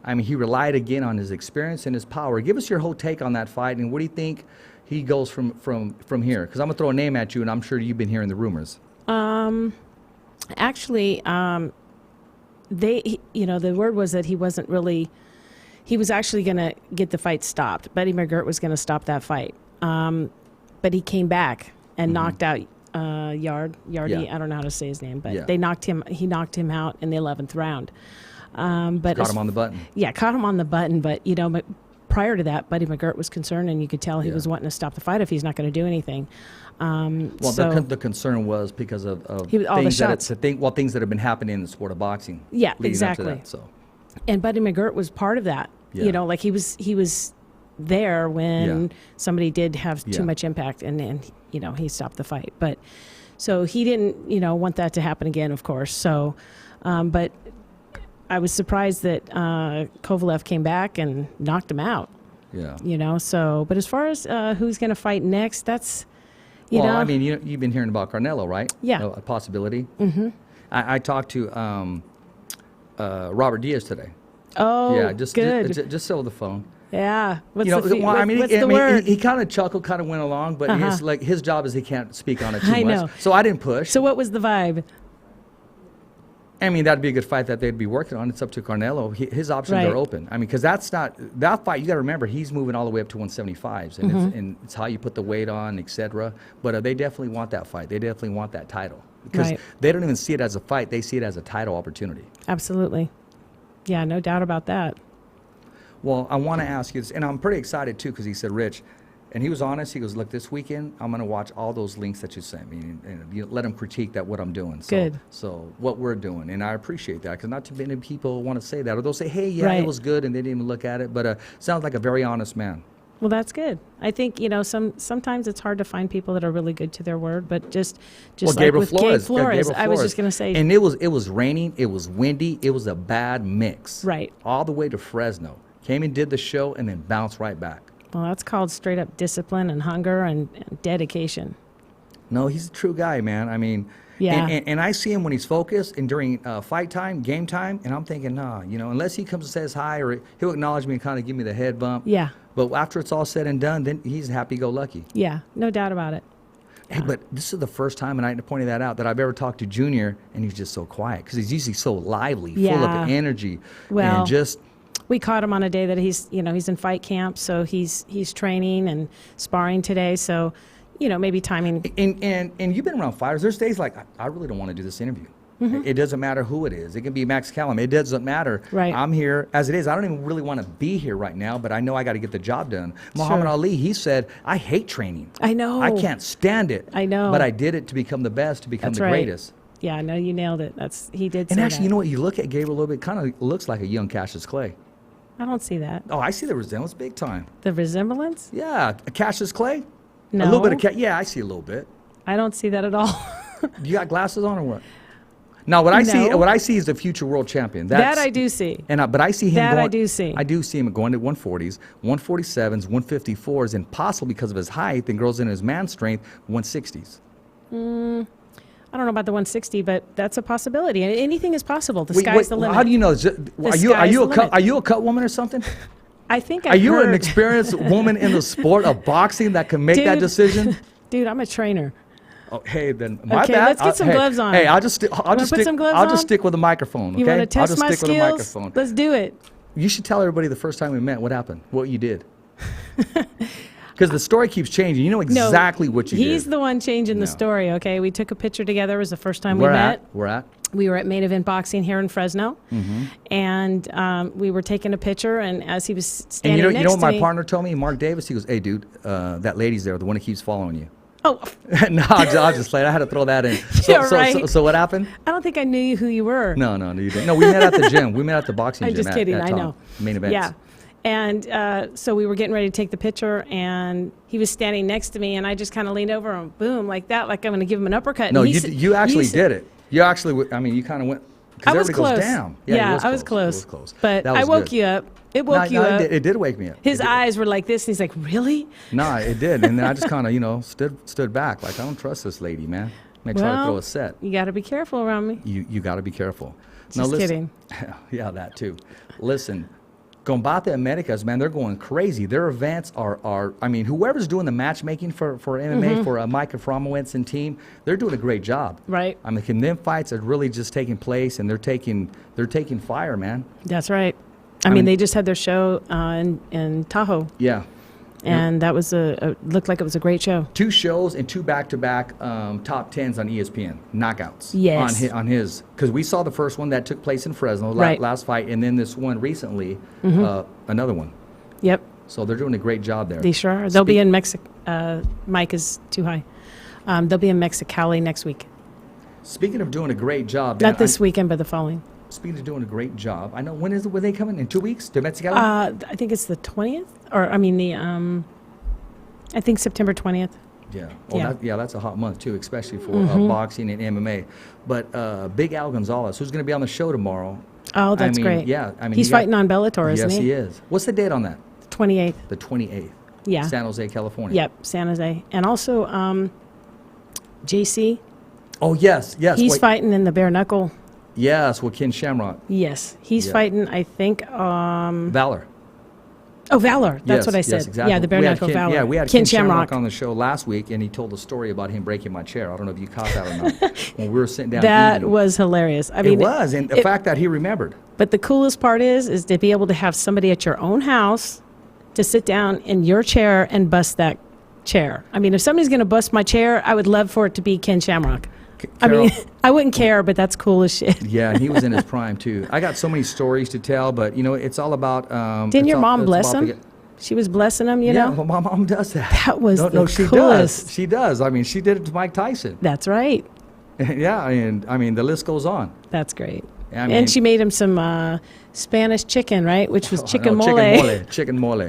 I mean, he relied again on his experience and his power. Give us your whole take on that fight, and what do you think he goes from here? Because I'm going to throw a name at you, and I'm sure you've been hearing the rumors. Actually, the word was that he wasn't really... He was actually going to get the fight stopped. Buddy McGirt was going to stop that fight. But he came back and knocked out Yardy. Yeah. I don't know how to say his name, but Yeah. he knocked him out in the 11th round. But Caught him on the button. Yeah, caught him on the button. But, prior to that, Buddy McGirt was concerned, and you could tell he was wanting to stop the fight if he's not going to do anything. The concern was because of all the things shots. things that have been happening in the sport of boxing. Yeah, leading exactly. Up to that, so. And Buddy McGirt was part of that. Yeah. Like he was there when somebody did have too Yeah. much impact, and he stopped the fight. But so he didn't want that to happen again, of course. So, but I was surprised that Kovalev came back and knocked him out. Yeah. So but as far as who's going to fight next, that's I mean, you've been hearing about Canelo, right? Yeah. A possibility. Mm-hmm. I talked to Robert Diaz today. Oh, Yeah, good. just over the phone. Yeah. What's What's the word? He kind of chuckled, kind of went along, but his job is he can't speak on it too I much. know. So I didn't push. So what was the vibe? I mean, that'd be a good fight that they'd be working on. It's up to Canelo. His options Right. are open. I mean, because that fight, you got to remember, he's moving all the way up to 175s, and it's how you put the weight on, etc. But they definitely want that fight. They definitely want that title because Right. they don't even see it as a fight. They see it as a title opportunity. Absolutely. Yeah, no doubt about that. Well, I want to ask you this, and I'm pretty excited too because he said, Rich, and he was honest. He goes, look, this weekend I'm going to watch all those links that you sent me, and you let him critique that what I'm doing. So, Good. So what we're doing, and I appreciate that because not too many people want to say that, or they'll say, hey, yeah, Right. it was good, and they didn't even look at it. But sounds like a very honest man. Well, that's good. I think sometimes it's hard to find people that are really good to their word, but just like Gabriel with Flores. Gabe Flores, Gabriel I was Flores. just going to say, And it was raining. It was windy. It was a bad mix. Right. All the way to Fresno. Came and did the show, and then bounced right back. well, that's called straight up discipline and hunger and dedication. No, he's a true guy, man. I mean, Yeah. and I see him when he's focused and during fight time, game time, and I'm thinking, nah, unless he comes and says hi or he'll acknowledge me and kind of give me the head bump. Yeah. But after it's all said and done, then he's happy-go-lucky. Yeah, no doubt about it. Hey, but this is the first time, and I pointed that out, that I've ever talked to Junior, and he's just so quiet because he's usually so lively, full Yeah. of energy, Well, and just. We caught him on a day that he's in fight camp, so he's training and sparring today. So, maybe timing. And you've been around fighters. There's days like, I really don't want to do this interview. Mm-hmm. It doesn't matter who it is. It can be Max Callum. It doesn't matter. Right. I'm here as it is. I don't even really want to be here right now, but I know I got to get the job done. Muhammad Ali, he said, I hate training. I know. I can't stand it. I know. But I did it to become the best, to become That's the right. greatest. Yeah, no, you nailed it. He did say And actually, that. you know what? You look at Gabriel a little bit, kind of looks like a young Cassius Clay. I don't see that. Oh, I see the resemblance big time. The resemblance? Yeah, a Cassius Clay? No. A little bit of yeah, I see a little bit. I don't see that at all. You got glasses on or what? No, what I see is the future world champion. That I do see. But I see him That going. I do see. I do see him going to 140s, 147s, 154s, and possibly because of his height and grows into his man strength, 160s. I don't know about the 160, but that's a possibility. Anything is possible. The sky's the limit. How do you know? Are you a cut woman or something? I think Are you heard. an experienced woman in the sport of boxing that can make that Dude. decision? Dude, I'm a trainer. Oh, hey, then my Okay, bad. let's get some gloves on. Hey, I'll Wanna just put some gloves I'll just on? stick with the microphone. Okay, You want to I'll test just my stick with the skills? microphone. Let's do it. You should tell everybody the first time we met what happened, what you did. Because the story keeps changing. You know exactly what you did. He's the one changing the No. story, okay? We took a picture together. It was the first time we Where met. at? We're at? we were at Main Event Boxing here in Fresno, and we were taking a picture. And as he was standing And next you know what to my me, partner told me? Mark Davis. He goes, "Hey, dude, that lady's there, the one that keeps following you." oh, No, I'll just play. I had to throw that in. So, Yeah, right. so what happened? I don't think I knew who you were. No, you didn't. No, we met at the gym. We met at the boxing I'm gym. just kidding. At I Tom, know. Main Events. Yeah. And so we were getting ready to take the picture, and he was standing next to me, and I just kind of leaned over and boom, like that, like I'm going to give him an uppercut. No, And he you actually said- did it. You actually, I mean, you kind of went. 'Cause I was everybody close. goes down. Yeah, it I was close. It was close. But That I was woke good. you up. It woke you No, up. it did wake me up. His It did. eyes were like this, and he's like, "Really?" No, it did. And then I just kind of, stood back. Like, I don't trust this lady, man. May try to throw a set. You got to be careful around me. You got to be careful. Just kidding. Yeah, that too. Listen, Combate Americas, man, they're going crazy. Their events are I mean, whoever's doing the matchmaking for MMA, for Mike Afromowitz and team, they're doing a great job. Right. I mean, them fights are really just taking place, and they're taking fire, man. That's right. I mean, they just had their show in Tahoe, Yeah. and that was looked like it was a great show. 2 shows and 2 back-to-back top 10s on ESPN, knockouts. Yes. On his, because we saw the first one that took place in Fresno, Right. last fight, and then this one recently, another one. Yep, So they're doing a great job there. they sure are. They'll be in Mexico. Mike is too high. They'll be in Mexicali next week. Speaking of doing a great job, Not this weekend, but the following. Speaking of doing a great job, I know when they coming? In 2 weeks to Mexico? I think it's the 20th, or I mean I think September 20th. Yeah. Well, Yeah. that's a hot month too, especially for boxing and MMA. But Big Al Gonzalez, who's going to be on the show tomorrow. Oh, that's I mean, great. Yeah, I mean he's fighting on Bellator, isn't Yes, he? he is. What's the date on that? 28th. The 28th. Yeah. San Jose, California. Yep, San Jose, and also JC. Oh yes. He's Wait. fighting in the bare knuckle. Yes, with Ken Shamrock. Yes, he's Yeah. fighting. I think. Valor. Oh, Valor. That's Yes, what I yes, said. exactly. Yeah, the bare We had knuckle Ken, Valor. Yeah, we had Ken Ken Shamrock. on the show last week, and he told a story about him breaking my chair. I don't know if you caught that or not. When we were sitting down That eating. was hilarious. I It mean, was, and the fact that he remembered. But the coolest part is to be able to have somebody at your own house to sit down in your chair and bust that chair. I mean, if somebody's going to bust my chair, I would love for it to be Ken Shamrock. I mean, I wouldn't care, but that's cool as shit. Yeah, and he was in his prime too. I got so many stories to tell, but it's all about. Didn't it's your all- mom it's bless about him? She was blessing him, you Yeah, know? well, my mom does that. That was the she coolest. does. She does. I mean, she did it to Mike Tyson. That's right. Yeah, and I mean, the list goes on. That's great. Yeah, I mean- and she made him some Spanish chicken, right? Which was chicken No, mole. Chicken mole.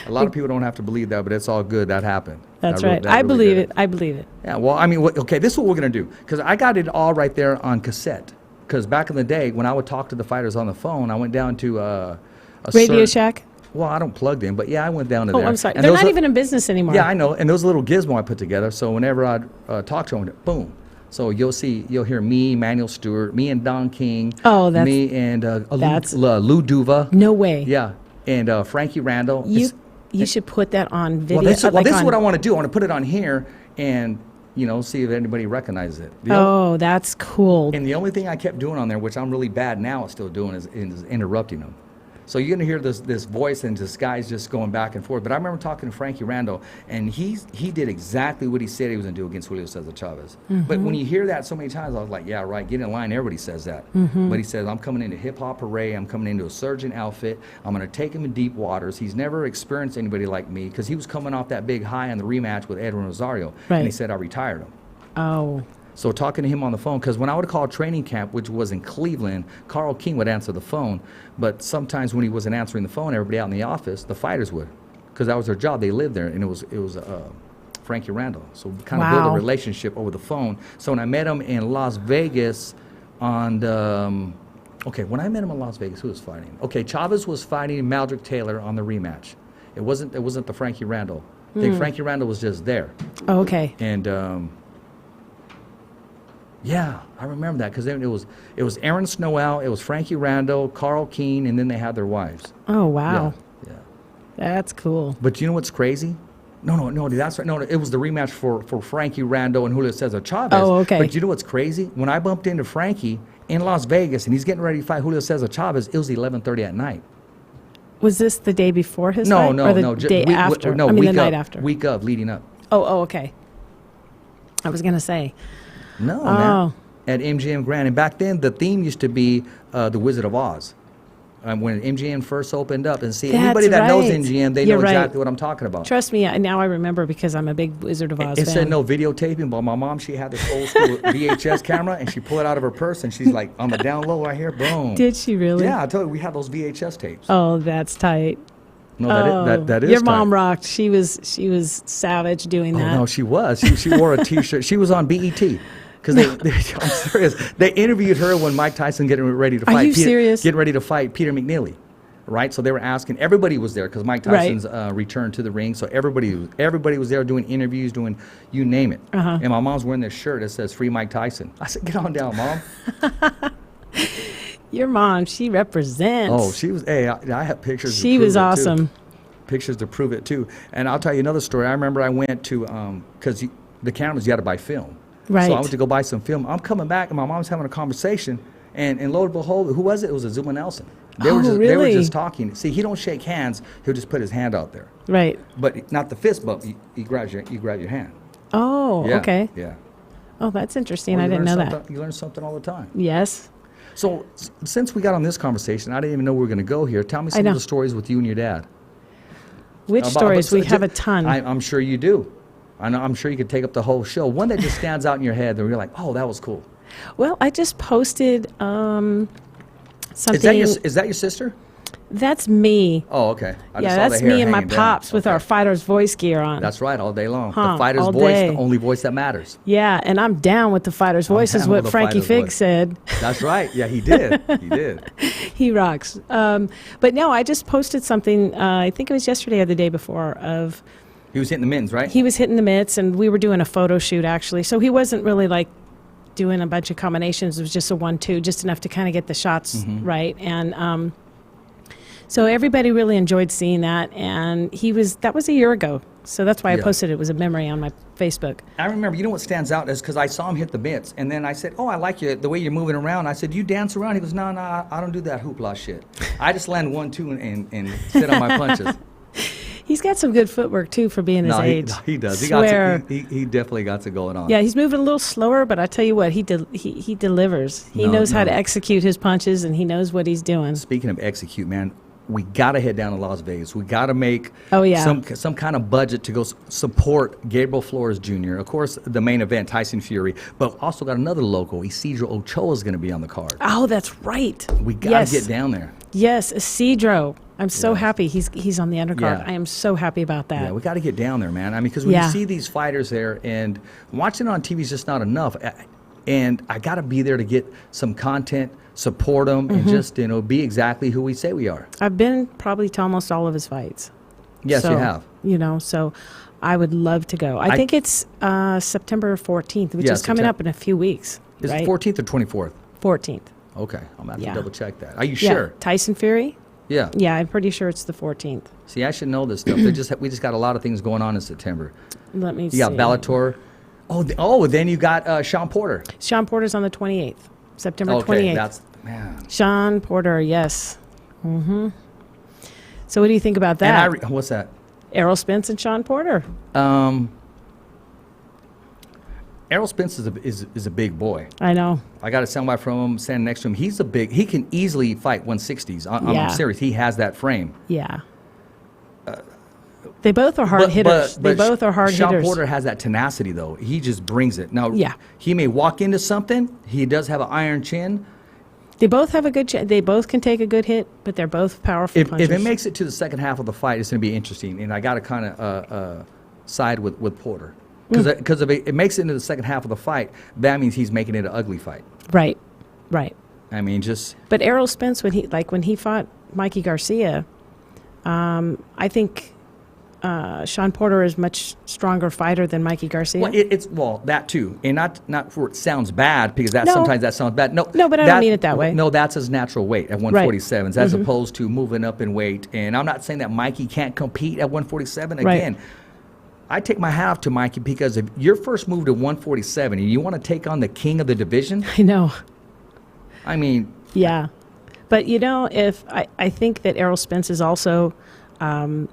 A lot of people don't have to believe that, but it's all good. That happened. That's That right. that I really believe did. it. I believe it. Yeah, well, I mean, okay, this is what we're going to do. Because I got it all right there on cassette. Because back in the day, when I would talk to the fighters on the phone, I went down to a Radio certain- Shack. Well, I don't plug them, but yeah, I went down to Oh, there. I'm sorry. And They're those not are- even in business anymore. Yeah, I know. And those little gizmo I put together, so whenever I'd talk to them, boom. So you'll hear me, Manuel Stewart, me and Don King. Oh, that's- me and that's- Lou Duva. No way. Yeah, and Frankie Randall. You should put that on video. Well, this like is on- what I want to do. I want to put it on here and see if anybody recognizes it. Oh, that's cool. And the only thing I kept doing on there, which I'm really bad now at still doing, is interrupting them. So you're gonna hear this voice and this guy's just going back and forth. But I remember talking to Frankie Randall, and he did exactly what he said he was gonna do against Julio Cesar Chavez. But when you hear that so many times, I was like, yeah, right, get in line. Everybody says that. But he says, I'm coming into hip hop array. I'm coming into a surgeon outfit. I'm gonna take him in deep waters. He's never experienced anybody like me because he was coming off that big high on the rematch with Edwin Rosario, and he Right. said I retired him. Oh, So talking to him on the phone, because when I would call training camp, which was in Cleveland, Carl King would answer the phone. But sometimes when he wasn't answering the phone, everybody out in the office, the fighters would, because that was their job. They lived there, and it was Frankie Randall. So we kind of built Wow. a relationship over the phone. So when I met him in Las Vegas on the, when I met him in Las Vegas, who was fighting? Okay, Chavez was fighting Maldrick Taylor on the rematch. It wasn't the Frankie Randall. I think Frankie Randall was just there. oh okay. And yeah, I remember that because it was Aaron Snowell, it was Frankie Randall, Carl Keane, and then they had their wives. Oh, wow. Yeah. That's cool. But you know what's crazy? No, that's right. No, it was the rematch for Frankie Randall and Julio Cesar Chavez. Oh, okay. But you know what's crazy? When I bumped into Frankie in Las Vegas and he's getting ready to fight Julio Cesar Chavez, it was 11:30 at night. Was this the day before his No, fight? no, or the no. day after? No, I mean, week the night of, after. Week of, leading up. Oh, okay. I was going to say. No, Oh, man. at MGM Grand. And back then, the theme used to be The Wizard of Oz. When MGM first opened up, and see, That's anybody that knows right. MGM, they You're know right. exactly what I'm talking about. Trust me, now I remember because I'm a big Wizard of Oz It fan. said no videotaping, but my mom, she had this old school VHS camera, and she pulled it out of her purse, and she's like, on the down low right here, boom. Did she really? Yeah, I told you, we had those VHS tapes. Oh, that's tight. No, that is Your tight. mom rocked. She was savage doing that. Oh, no, she was. She wore a T-shirt. She was on BET. Because I'm serious. They interviewed her when Mike Tyson getting ready to fight. Are you serious? Getting ready to fight Peter McNeely, right? So they were asking. Everybody was there because Mike Tyson's return to the ring. So everybody was there doing interviews, doing you name it. And my mom's wearing this shirt that says "Free Mike Tyson." I said, "Get on down, Mom." Your mom, she represents. Oh, she was. Hey, I have pictures. She was awesome. Pictures to prove it too. And I'll tell you another story. I remember I went to because the cameras, you got to buy film. Right. So I went to go buy some film. I'm coming back, and my mom's having a conversation, and lo and behold, who was it? It was Azuma Nelson. They were really? just talking. See, he don't shake hands. He'll just put his hand out there. Right. But not the fist bump. He grabs your hand. Oh, Yeah, okay. Yeah. Oh, that's interesting. Well, I you didn't know learn that. something- You learn something all the time. Yes. So since we got on this conversation, I didn't even know we were going to go here. Tell me some know. of the stories with you and your dad. Which stories? We have a ton. I'm sure you do. I'm sure you could take up the whole show. One that just stands out in your head that you're like, oh, that was cool. Well, I just posted something. Is that your sister? That's me. Oh, okay. I just Yeah, saw that's the hair me and my hanging down. pops with Okay. our fighter's voice gear on. That's right, all day long. Huh, The fighter's all voice, day. the only voice that matters. Yeah, and I'm down with the fighter's voice, is down what with the Frankie fighter's Fig voice. said. That's right. Yeah, he did. He did. He rocks. But no, I just posted something, I think it was yesterday or the day before, of He was hitting the mittens, right? he was hitting the mitts, and we were doing a photo shoot, actually. So he wasn't really, like, doing a bunch of combinations. It was just a 1-2, just enough to kind of get the shots right. And so everybody really enjoyed seeing that, and that was a year ago. So that's why I Yeah. posted it. It was a memory on my Facebook. I remember, you know what stands out is because I saw him hit the mitts, and then I said, oh, I like you, the way you're moving around. I said, you dance around? He goes, no, I don't do that hoopla shit. I just land 1-2 and sit on my punches. He's got some good footwork, too, for being his age. He does. Swear. He definitely got it going on. Yeah, he's moving a little slower, but I tell you what, he delivers. He knows how to execute his punches, and he knows what he's doing. Speaking of execute, man, we got to head down to Las Vegas. We got to make some kind of budget to go support Gabriel Flores Jr. Of course, the main event, Tyson Fury, but also got another local. Isidro Ochoa is going to be on the card. Oh, that's right. We got to get down there. Yes, Isidro. I'm so happy he's on the undercard. Yeah. I am so happy about that. Yeah, we got to get down there, man. I mean, because when you see these fighters there, and watching it on TV is just not enough. And I got to be there to get some content, support them, and just be exactly who we say we are. I've been probably to almost all of his fights. Yes, you have. So I would love to go. I think it's September 14th, which is coming up in a few weeks. Is right? it 14th or 24th? 14th. Okay, I'm going to have Yeah. to double check that. Are you Yeah. sure? Tyson Fury? Yeah. Yeah, I'm pretty sure it's the 14th. See, I should know this stuff. We just got a lot of things going on in September. Let me see. You got Bellator. Then you got Sean Porter. Sean Porter's on the 28th, September Okay, 28th. man. Sean Porter, yes. So what do you think about that? And what's that? Errol Spence and Sean Porter. Errol Spence is a big boy. I know. I got a soundbite from him standing next to him. He can easily fight 160s. I'm serious. He has that frame. Yeah. They both are hard hitters. They both are hard Sean hitters. Porter has that tenacity, though. He just brings it. Now, Yeah. he may walk into something. He does have an iron chin. They both have a good they both can take a good hit, but they're both powerful punchers. If it makes it to the second half of the fight, it's going to be interesting. And I got to kind of side with Porter. Because if it makes it into the second half of the fight, that means he's making it an ugly fight. Right. I mean, just... But Errol Spence, when he fought Mikey Garcia, I think Sean Porter is much stronger fighter than Mikey Garcia. Well, that too, and not for it sounds bad because sometimes that sounds bad. No, but I don't mean it that way. No, that's his natural weight at 147s, as opposed to moving up in weight. And I'm not saying that Mikey can't compete at 147 again. I take my hat off to Mikey because if your first move to 147 and you want to take on the king of the division, I know. I mean, yeah, but if I think that Errol Spence is also, I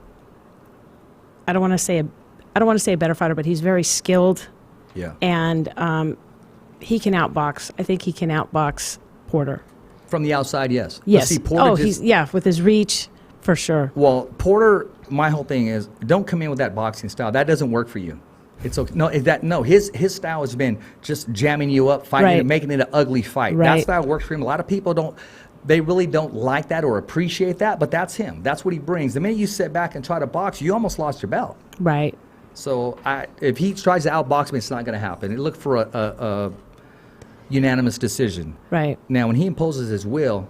don't want to say a better fighter, but he's very skilled. Yeah. And he can outbox. I think he can outbox Porter. From the outside, yes. But Yes. see, Porter just, with his reach, for sure. well, Porter, my whole thing is, don't come in with that boxing style. That doesn't work for you. It's okay. No, his style has been just jamming you up, fighting Right. it, making it an ugly fight. That Right. style works for him. A lot of people they really don't like that or appreciate that, but that's him. That's what he brings. The minute you sit back and try to box, you almost lost your belt. Right. So if he tries to outbox me, it's not going to happen. Look for a unanimous decision. Right. Now, when he imposes his will,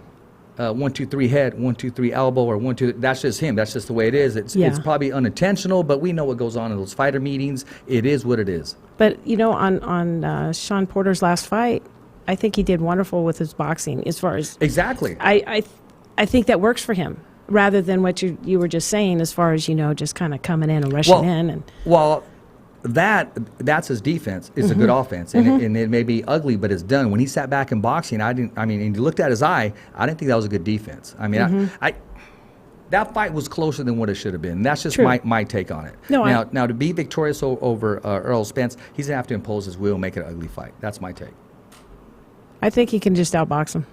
1, 2, 3 head, 1, 2, 3 elbow, or 1, 2, that's just him. That's just the way it is. It's probably unintentional, but we know what goes on in those fighter meetings. It is what it is. But, on Sean Porter's last fight, I think he did wonderful with his boxing as far as... Exactly. I think that works for him, rather than what you were just saying as far as, just kind of coming in and rushing in. Well, that's his defense. It's a good offense, and it may be ugly, but it's done. When he sat back in boxing, and you looked at his eye, I didn't think that was a good defense. That fight was closer than what it should have been. That's just my take on it. Now to be victorious over Errol Spence, he's gonna have to impose his will, make it an ugly fight. That's my take. I think he can just outbox him.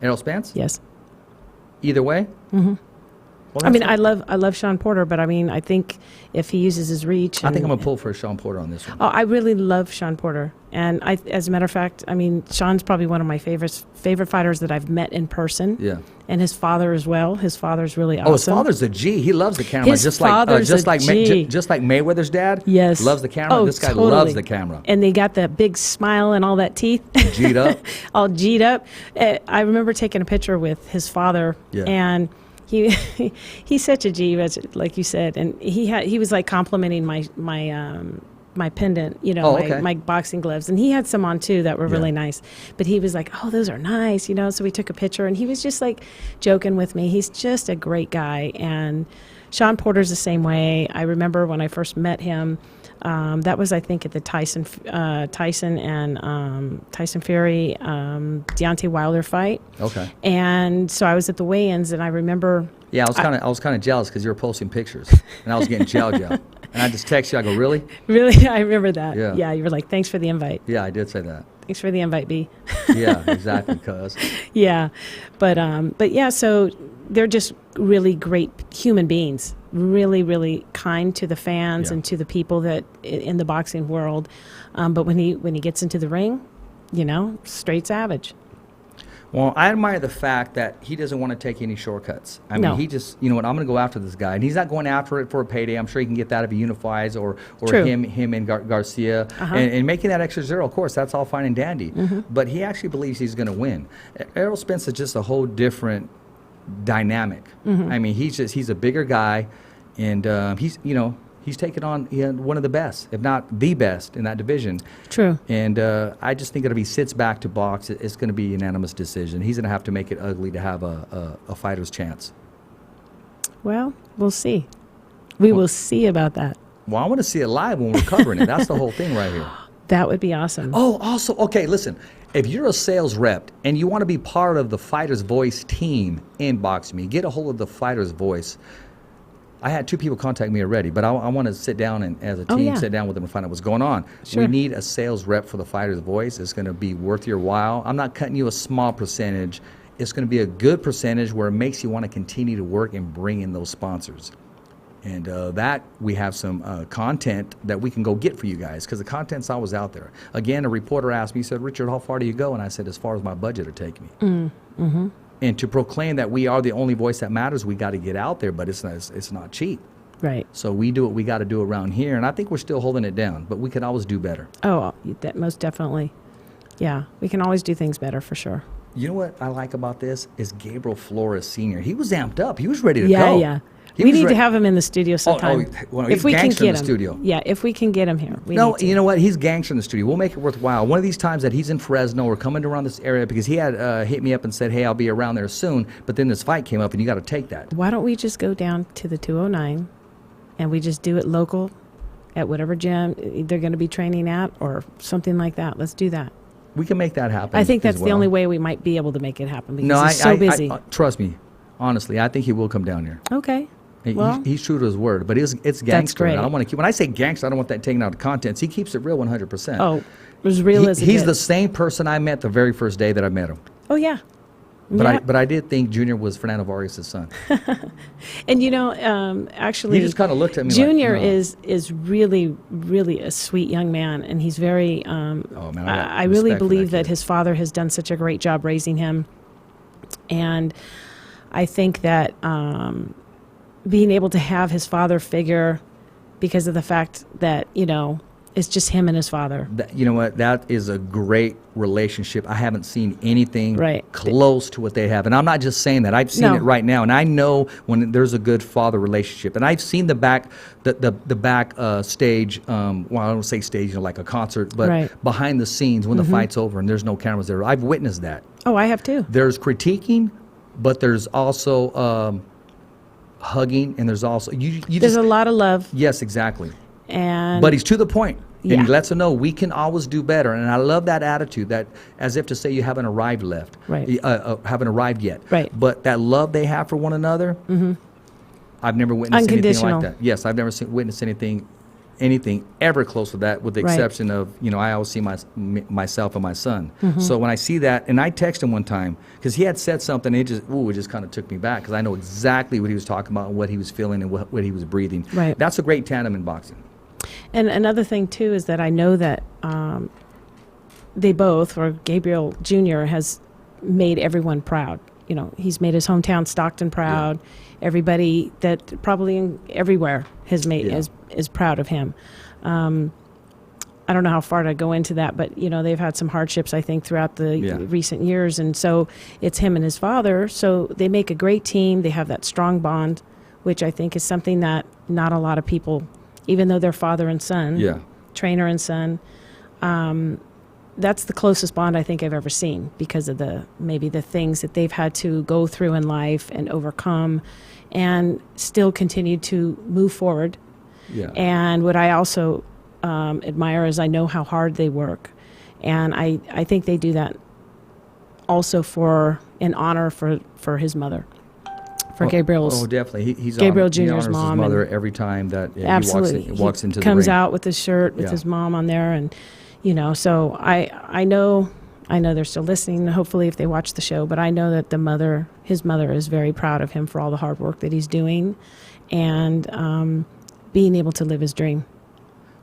Errol Spence? Yes. Either way? Mm-hmm. Well, I love Sean Porter, but I think if he uses his reach... I think I'm going to pull for Sean Porter on this one. Oh, I really love Sean Porter. And as a matter of fact, Sean's probably one of my favorite fighters that I've met in person. Yeah. And his father as well. His father's really awesome. Oh, his father's a G. He loves the camera. His just father's like a G. just like Mayweather's dad. Yes. Loves the camera. Oh, This guy totally. loves the camera. And they got the big smile and all that teeth. G'd up. All G'd up. I remember taking a picture with his father. Yeah. And he's such a G, like you said, and he was like complimenting my pendant, my boxing gloves, and he had some on too that were really nice. But he was like, "Oh, those are nice," So we took a picture, and he was just like joking with me. He's just a great guy, and Sean Porter's the same way. I remember when I first met him. That was, I think, at the Tyson and Tyson Fury, Deontay Wilder fight. Okay. And so I was at the weigh-ins, and I remember. Yeah, I was kind of jealous because you were posting pictures, and I was getting gel. And I just text you. I go, really? Really, I remember that. Yeah. Yeah, you were like, "Thanks for the invite." Yeah, I did say that. Thanks for the invite, B. Yeah, exactly. Cuz. Yeah, but yeah, so they're just really great human beings. Really, really kind to the fans and to the people that in the boxing world. But when he gets into the ring, straight savage. Well, I admire the fact that he doesn't want to take any shortcuts. No. He just, I'm going to go after this guy. And he's not going after it for a payday. I'm sure he can get that if he unifies or True. him and Garcia. And making that extra zero, of course, that's all fine and dandy. But he actually believes he's going to win. Errol Spence is just a whole different dynamic. He's a bigger guy, and he's taken on one of the best, if not the best, in that division. True. And I just think that if he sits back to box, it's going to be a unanimous decision. He's going to have to make it ugly to have a fighter's chance. Well, we'll see. We will see about that. Well, I want to see it live when we're covering it. That's the whole thing right here. That would be awesome. Oh, also, okay, listen. If you're a sales rep and you want to be part of the Fighter's Voice team, inbox me. Get a hold of the Fighter's Voice. I had 2 people contact me already, but I want to sit down and, as a team, sit down with them and find out what's going on. Sure. We need a sales rep for the Fighter's Voice. It's going to be worth your while. I'm not cutting you a small percentage. It's going to be a good percentage where it makes you want to continue to work and bring in those sponsors. And that we have some content that we can go get for you guys, because the content's always out there. Again, a reporter asked me, he said, "Richard, how far do you go?" And I said, "As far as my budget will take me." Mm-hmm. And to proclaim that we are the only voice that matters, we got to get out there, but it's not cheap. Right. So we do what we got to do around here, and I think we're still holding it down, but we could always do better. Oh, that most definitely. Yeah, we can always do things better for sure. You know what I like about this is Gabe Flores Sr. He was amped up. He was ready to go. Yeah. We need to have him in the studio sometime. He's gangster in the studio. Yeah, if we can get him here. You know what? He's gangster in the studio. We'll make it worthwhile. One of these times that he's in Fresno or coming around this area, because he had hit me up and said, "Hey, I'll be around there soon," but then this fight came up and you got to take that. Why don't we just go down to the 209 and we just do it local at whatever gym they're going to be training at or something like that? Let's do that. We can make that happen. I think that's the only way we might be able to make it happen, because No, he's so busy. trust me. Honestly, I think he will come down here. Okay. Well, He's true to his word, but it's gangster. great. And I don't want to keep. When I say gangster, I don't want that taken out of context. He keeps it real 100%. oh, as real as it He's gets. the same person I met the very first day that I met him. Oh, yeah. But I did think Junior was Fernando Vargas' son. And actually, He just kind of looked at me Junior like, no. is really, really a sweet young man, and he's very. Man, I I got really respect for believe that that kid. his father has done such a great job raising him, and I think that being able to have his father figure, because of the fact that it's just him and his father. You know what? That is a great relationship. I haven't seen anything Right. close to what they have. And I'm not just saying that. I've seen No. it right now. And I know when there's a good father relationship. And I've seen the back stage, well, I don't say stage, like a concert, but Right. behind the scenes when the fight's over and there's no cameras there. I've witnessed that. Oh, I have too. There's critiquing, but there's also hugging, and there's also... you There's just, a lot of love, yes, exactly. and But he's to the point. And Yeah. he lets them know we can always do better. And I love that attitude, that as if to say you haven't arrived Right. haven't arrived yet. Right. But that love they have for one another, I've never witnessed anything like Unconditional. that. Yes, I've never witnessed anything ever close to that, with the Right. exception of, I always see myself and my son. So when I see that, and I texted him one time, because he had said something, it just kind of took me back, because I know exactly what he was talking about and what he was feeling and what he was breathing. Right. That's a great tandem in boxing. And another thing too is that I know that they both, or Gabriel Jr. has made everyone proud. He's made his hometown Stockton proud. Everybody that probably everywhere has made Yeah. is proud of him. I don't know how far to go into that, but they've had some hardships, I think, throughout the Yeah. recent years, and so it's him and his father. So they make a great team. They have that strong bond, which I think is something that not a lot of people, even though they're father and son, Yeah. trainer and son, that's the closest bond I think I've ever seen, because of maybe the things that they've had to go through in life and overcome, and still continue to move forward. Yeah. And what I also admire is I know how hard they work, and I think they do that also in honor for his mother, for Gabriel's. Oh, definitely. He's Gabriel he Jr.'s honors mom his mother and- every time that Absolutely. he walks into the comes ring. out with his shirt with Yeah. his mom on there, and so I know they're still listening, hopefully, if they watch the show, but I know that his mother is very proud of him for all the hard work that he's doing, and being able to live his dream.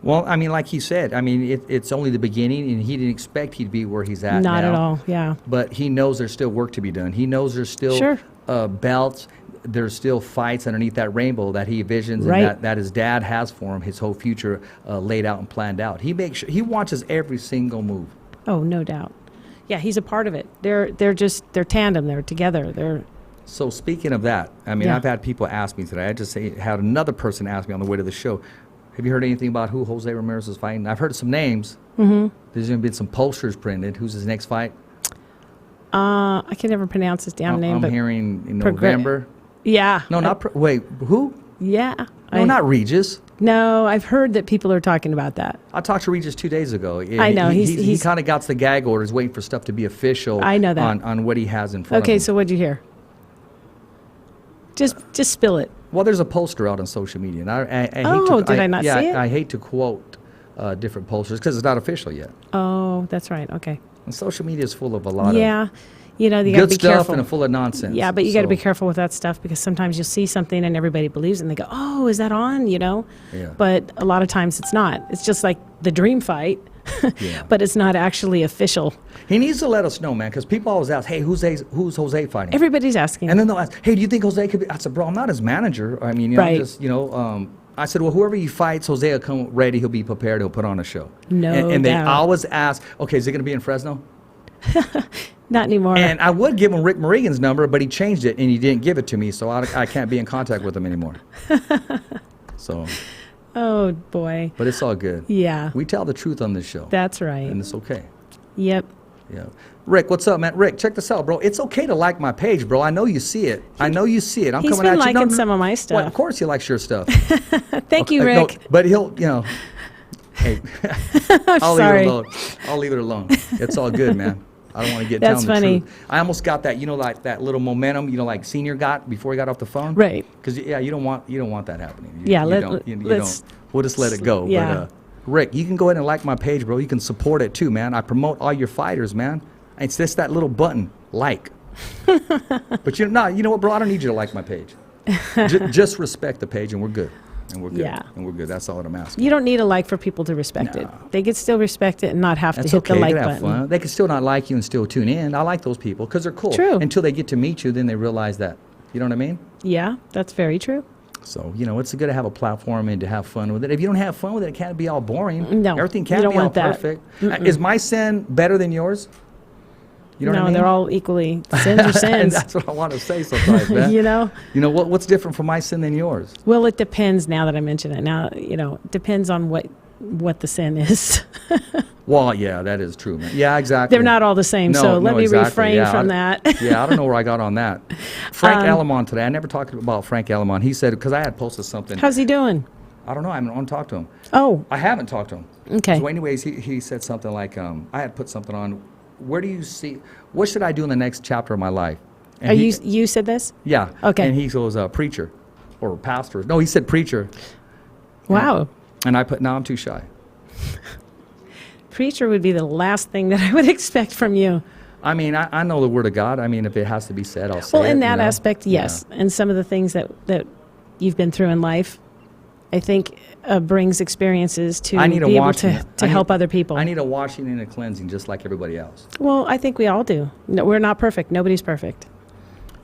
Well, I mean, like he said, I mean, it's only the beginning, and he didn't expect he'd be where he's at Not now. at all, yeah. But he knows there's still work to be done. He knows there's still Sure. belts. There's still fights underneath that rainbow that he envisions, Right. and that his dad has for him, his whole future laid out and planned out. He makes sure, he watches every single move. Oh, no doubt. Yeah, he's a part of it. They're tandem. They're together. So speaking of that, I mean, Yeah. I've had people ask me today. I just had another person ask me on the way to the show, have you heard anything about who Jose Ramirez is fighting? I've heard some names. Mm-hmm. There's even been some posters printed. Who's his next fight? I can never pronounce his damn name, I'm but hearing in Progre- November. yeah. No, wait, who? Yeah. No, not Regis. No, I've heard that people are talking about that. I talked to Regis 2 days ago. I know, He he's- kind of got the gag orders, waiting for stuff to be official. I know that. On what he has in front of Okay, him. so what'd you hear? Just spill it. Well, there's a poster out on social media, and I hate Oh, to, did I not yeah, see it? I hate to quote different posters because it's not official yet. Oh, that's right. Okay. And social media is full of a lot Yeah. of You got to good be stuff careful. and full of nonsense. Yeah, but you got to be So, careful with that stuff, because sometimes you'll see something and everybody believes it and they go, "Oh, is that on?" Yeah. But a lot of times it's not. It's just like the dream fight, Yeah. but it's not actually official. He needs to let us know, man, because people always ask, "Hey, who's Jose fighting?" Everybody's asking. And then they'll ask, "Hey, do you think Jose could be?" I said, "Bro, I'm not his manager. I mean, Right. I said, well, whoever he fights, Jose will come ready. He'll be prepared. He'll put on a show." No and they doubt. always ask, "Okay, is it going to be in Fresno?" Not anymore. And I would give him Rick Morrigan's number, but he changed it and he didn't give it to me, so I can't be in contact with him anymore. So, oh, boy. but it's all good. Yeah. We tell the truth on this show, That's right. and it's okay. Yep. Yeah. Rick, what's up, man? Rick, check this out, bro. It's okay to like my page, bro. I know you see it. I'm He's coming been at you. liking some of my Well, stuff. of course he likes your stuff. Thank you, No, Rick. but he'll, hey, I'll leave sorry. it alone. I'll leave it alone. It's all good, man. I don't want to get That's telling funny. the truth. I almost got that, like that little momentum, like Senior got before he got off the phone. Right. Because you don't want that happening. Yeah, we'll just let it go. Yeah. But Rick, you can go ahead and like my page, bro. You can support it too, man. I promote all your fighters, man. It's just that little button, like. But you know what, bro? I don't need you to like my page. Just respect the page, and we're good. And we're good. Yeah. And we're good. That's all that I'm asking. You don't need a like for people to respect it. They could still respect it and not have That's to hit okay. the like They can have button. fun. They can still not like you and still tune in. I like those people because they're cool. True. Until they get to meet you, then they realize that. You know what I mean? Yeah, that's very true. So, it's good to have a platform and to have fun with it. If you don't have fun with it, it can't be all boring. No, Everything you can't don't be all want that. perfect. Is my sin better than yours? You know No, what I mean? they're all equally sins are And sins. that's what I want to say sometimes, man. You know? What's different from my sin than yours? Well, it depends now that I mention it. Now, it depends on what the sin is. Well, yeah, that is true, man. Yeah, exactly. They're not all the same, so let me exactly. refrain Yeah, from that. Yeah, I don't know where I got on that. Frank Alamon today. I never talked about Frank Alamon. He said, because I had posted something. How's he doing? I don't know. I haven't want to talk to him. Oh, I haven't talked to him. Okay. So anyways, he said something like, I had put something on, where do you see, what should I do in the next chapter of my life? And you said this? Yeah. Okay. And he goes, preacher or pastor. No, he said preacher. Wow. And I put, no, I'm too shy. Preacher would be the last thing that I would expect from you. I mean, I know the word of God. I mean, if it has to be said, I'll say it. Well, in that you know? aspect, yes. Yeah. And some of the things that you've been through in life, I think brings experiences to I need a be able washing. to help other people. I need a washing and a cleansing just like everybody else. Well, I think we all do. No, we're not perfect. Nobody's perfect.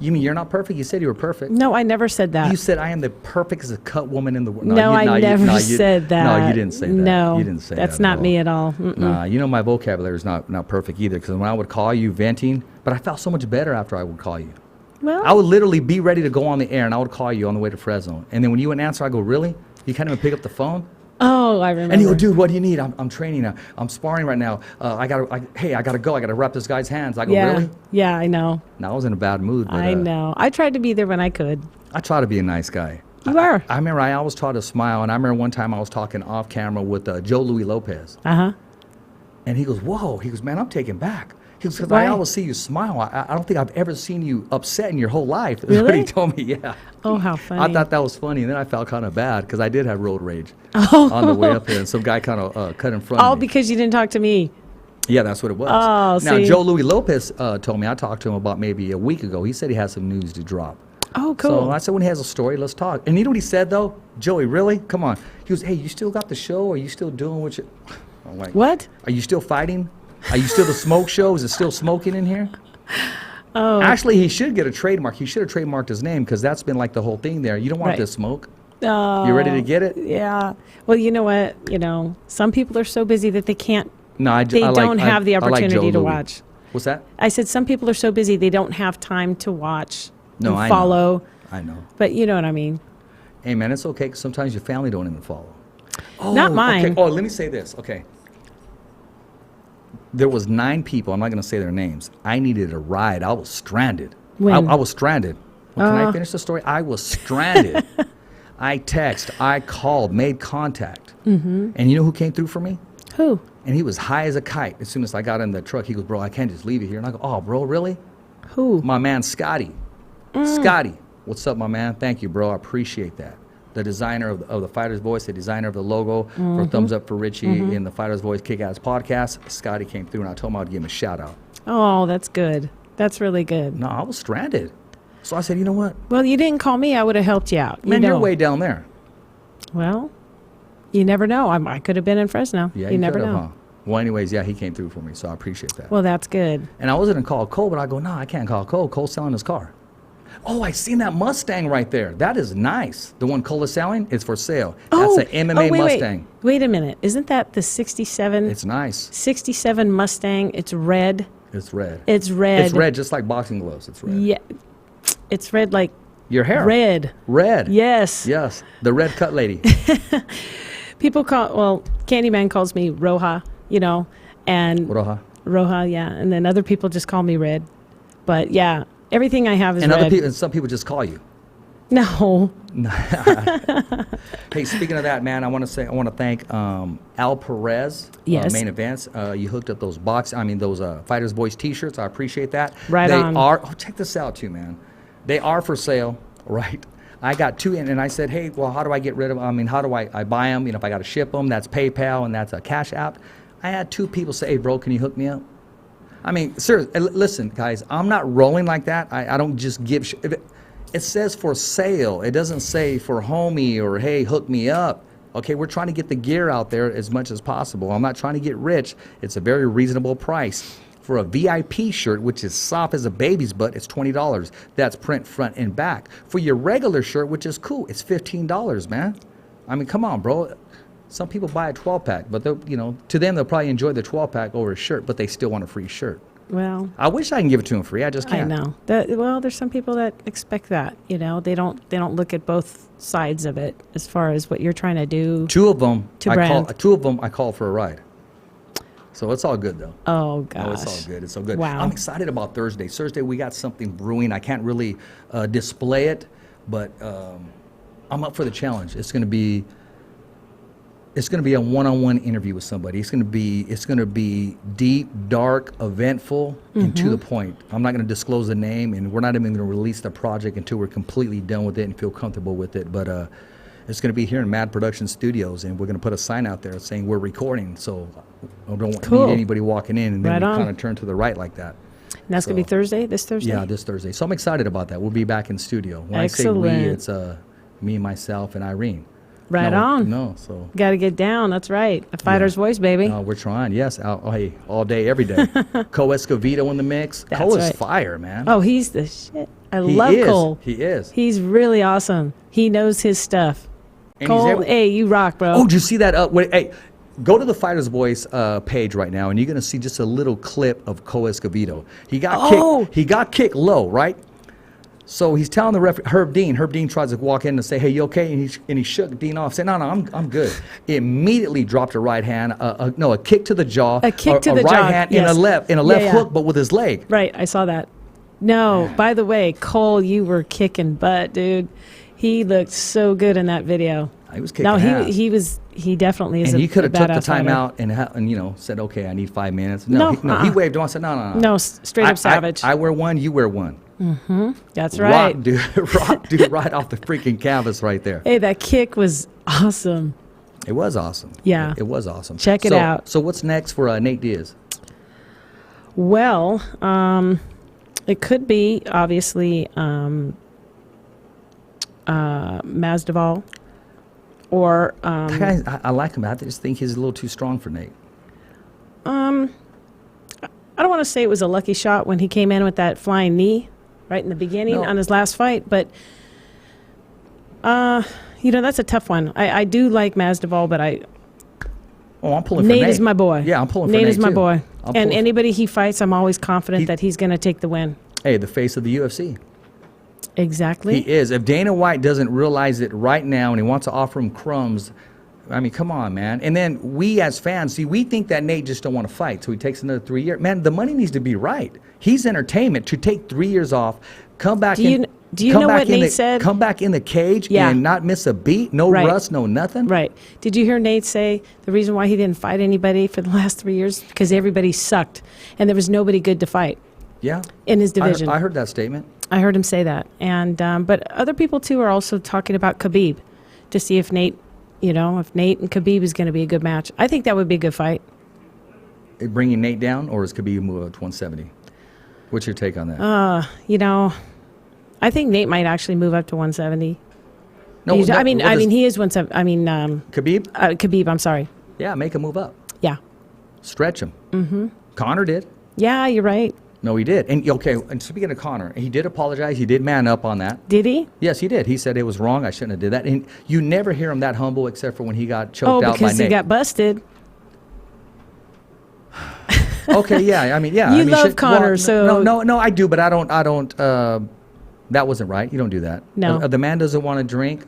You mean you're not perfect? You said you were perfect. No, I never said that. You said I am the perfectest cut woman in the world. No, I never said that. No, you didn't say that. No, you didn't say that's that. not me at all. Mm-mm. Nah, my vocabulary is not perfect either. Because when I would call you venting, but I felt so much better after I would call you. Well, I would literally be ready to go on the air, and I would call you on the way to Fresno. And then when you wouldn't answer, I go, really? You can't even pick up the phone? oh, I remember. And you go, dude, what do you need? I'm training. I'm sparring right now. I gotta go. I gotta wrap this guy's hands. I go, yeah, really? yeah, I know. Now I was in a bad mood. But, I know. I tried to be there when I could. I try to be a nice guy. You are. I remember I always try to smile, and I remember one time I was talking off camera with Joe Louis Lopez, Uh-huh. and he goes, "Whoa!" He goes, "Man, I'm taken back." He goes, "Because Why? I always see you smile. I don't think I've ever seen you upset in your whole life." That's what Really? he told me. Yeah. Oh, how funny. I thought that was funny, and then I felt kind of bad because I did have road rage Oh. on the way up there, and some guy kind of cut in front All of me. because you didn't talk to me. Yeah, that's what it was. Oh, now, see. Joe Louis Lopez told me, I talked to him about maybe a week ago. He said he had some news to drop. Oh, cool. So I said, when he has a story, let's talk. And you know what he said, though? Joey, really? Come on. He goes, hey, you still got the show? Are you still doing what you... I'm like, What? Are you still fighting? Are you still the smoke show? Is it still smoking in here? Oh. Actually, he should get a trademark. He should have trademarked his name because that's been like the whole thing there. You don't want Right. this smoke. Oh. You ready to get it? Yeah. Well, you know what? Some people are so busy that they can't. No, They don't have the I like Joe opportunity to Louis. watch. What's that? I said some people are so busy they don't have time to watch No, and I follow. know. I know. But you know what I mean. Hey, man, it's okay 'cause sometimes your family don't even follow. Oh, Not mine. Okay. Oh, let me say this. Okay. There was 9 people. I'm not going to say their names. I needed a ride. I was stranded. When? I was stranded. Well, can I finish the story? I was stranded. I I called, made contact. Mm-hmm. And you know who came through for me? Who? And he was high as a kite. As soon as I got in the truck, he goes, bro, I can't just leave you here. And I go, oh, bro, really? Who? My man, Scotty. Scotty. What's up, my man? Thank you, bro. I appreciate that. The designer of the Fighter's Voice, the designer of the logo for Thumbs Up for Richie in the Fighter's Voice Kick-Ass podcast, Scotty came through, and I told him I would give him a shout-out. Oh, that's good. That's really good. No, I was stranded. So I said, you know what? Well, you didn't call me. I would have helped you out. Man, you're way down there. Well, you never know. I could have been in Fresno. Yeah, you never could've, know. huh? Well, anyways, yeah, he came through for me, so I appreciate that. Well, that's good. And I wasn't going to call Cole, but I go, no, I can't call Cole. Cole's selling his car. Oh, I seen that Mustang right there. That is nice. The one Cole is selling is for sale. That's an MMA Mustang. Wait a minute. Isn't that the 67? It's nice. 67 Mustang. It's red. It's red. It's red. It's red, just like boxing gloves. It's red. Yeah. It's red like Your hair. red. Red. Yes. Yes. The red cut lady. People Candyman calls me Roja, and Roja. Roja, yeah. And then other people just call me Red. But yeah, everything I have is And red. some people just call you. No. Hey, speaking of that, man, I want to thank Al Perez, Yes. Main Events. You hooked up those those Fighters Boys T-shirts. I appreciate that. Right they on. are. Oh, check this out too, man. They are for sale, right? I got two in, and I said, hey, well, how do I get rid of them? I mean, how do I buy them? You know, if I got to ship them, that's PayPal and that's a Cash App. I had two people say, hey, bro, can you hook me up? I mean, seriously, listen, guys, I'm not rolling like that. I don't just give it says for sale. It doesn't say for homie or, hey, hook me up. Okay, we're trying to get the gear out there as much as possible. I'm not trying to get rich. It's a very reasonable price. For a VIP shirt, which is soft as a baby's butt, it's $20. That's print front and back. For your regular shirt, which is cool, it's $15, man. I mean, come on, bro. Some people buy a 12-pack, but to them, they'll probably enjoy the 12-pack over a shirt, but they still want a free shirt. Well, I wish I can give it to them free. I just can't. I know. Well, there's some people that expect that. You know, they don't look at both sides of it as far as what you're trying to do. Two of them, I call for a ride. So it's all good, though. Oh, gosh. Oh, it's all good. It's all good. Wow. I'm excited about Thursday. Thursday, we got something brewing. I can't really display it, but I'm up for the challenge. It's going to be a one-on-one interview with somebody. It's going to be deep, dark, eventful, and to the point. I'm not going to disclose the name, and we're not even going to release the project until we're completely done with it and feel comfortable with it. But it's going to be here in Mad Production Studios, and we're going to put a sign out there saying we're recording. So I don't need anybody walking in, and then we kind of turn to the right like that. And that's going to be Thursday, this Thursday? Yeah, this Thursday. So I'm excited about that. We'll be back in studio. When Excellent. I say we, it's me, myself, and Irene. Right on. No, so. Got to get down. That's right. A fighter's voice, baby. We're trying. Yes. Hey, all day, every day. ESCOVEDO in the mix. That's Cole is right. fire, man. Oh, he's the shit. I love Cole. He is. He's really awesome. He knows his stuff. And Cole, hey, you rock, bro. Oh, did you see that? Hey, go to the Fighters Voice page right now, and you're gonna see just a little clip of ESCOVEDO. He got kicked low, right? So he's telling the referee, Herb Dean. Herb Dean tries to walk in and say, "Hey, you okay?" And he shook Dean off, saying, "No, I'm good." Immediately dropped a right hand, a kick to the jaw, a kick to the right jaw, hand yes. in a left hook, but with his leg. Right, I saw that. No, by the way, Cole, you were kicking butt, dude. He looked so good in that video. He was kicking ass. He definitely is. And he could have took the badass time fighter. out and said, "Okay, I need 5 minutes." No, he waved on. I said, "No." No, straight up savage. I wear one, you wear one. That's right. Rock dude right off the freaking canvas right there. Hey, that kick was awesome. It was awesome. Yeah. It was awesome. Check it out. So what's next for Nate Diaz? Well, it could be, obviously, Masvidal or... I like him. I just think he's a little too strong for Nate. I don't want to say it was a lucky shot when he came in with that flying knee right in the beginning on his last fight, but that's a tough one. I do like Masvidal, but I'm pulling for Nate. Nate is my boy. Yeah, I'm pulling for Nate Nate is my too. boy. And anybody he fights, I'm always confident that he's going to take the win. Hey, the face of the UFC. Exactly. He is. If Dana White doesn't realize it right now and he wants to offer him crumbs, I mean, come on, man. And then we as fans, we think that Nate just don't want to fight, so he takes another 3 years. Man, the money needs to be right. He's entertainment. To take 3 years off, come back in. Do you know what Nate said? Come back in the cage and not miss a beat, no rust, no nothing. Right. Did you hear Nate say the reason why he didn't fight anybody for the last 3 years? Because everybody sucked, and there was nobody good to fight. Yeah. In his division. I heard that statement. I heard him say that. And but other people, too, are also talking about Khabib to see if Nate, if Nate and Khabib is going to be a good match. I think that would be a good fight. Bringing Nate down, or is Khabib move up to 170? What's your take on that? I think Nate might actually move up to 170. No, I mean, he is 170. I mean, Khabib? Khabib, I'm sorry. Yeah, make him move up. Yeah. Stretch him. Mm-hmm. Connor did. Yeah, you're right. No, he did. And and speaking of Connor, he did apologize. He did man up on that. Did he? Yes, he did. He said it was wrong. I shouldn't have did that. And you never hear him that humble except for when he got choked out by Nate. Oh, because he got busted. Okay, yeah. I mean, yeah. You love Connor, so... No, I do, but I don't, that wasn't right. You don't do that. No. The man doesn't want to drink.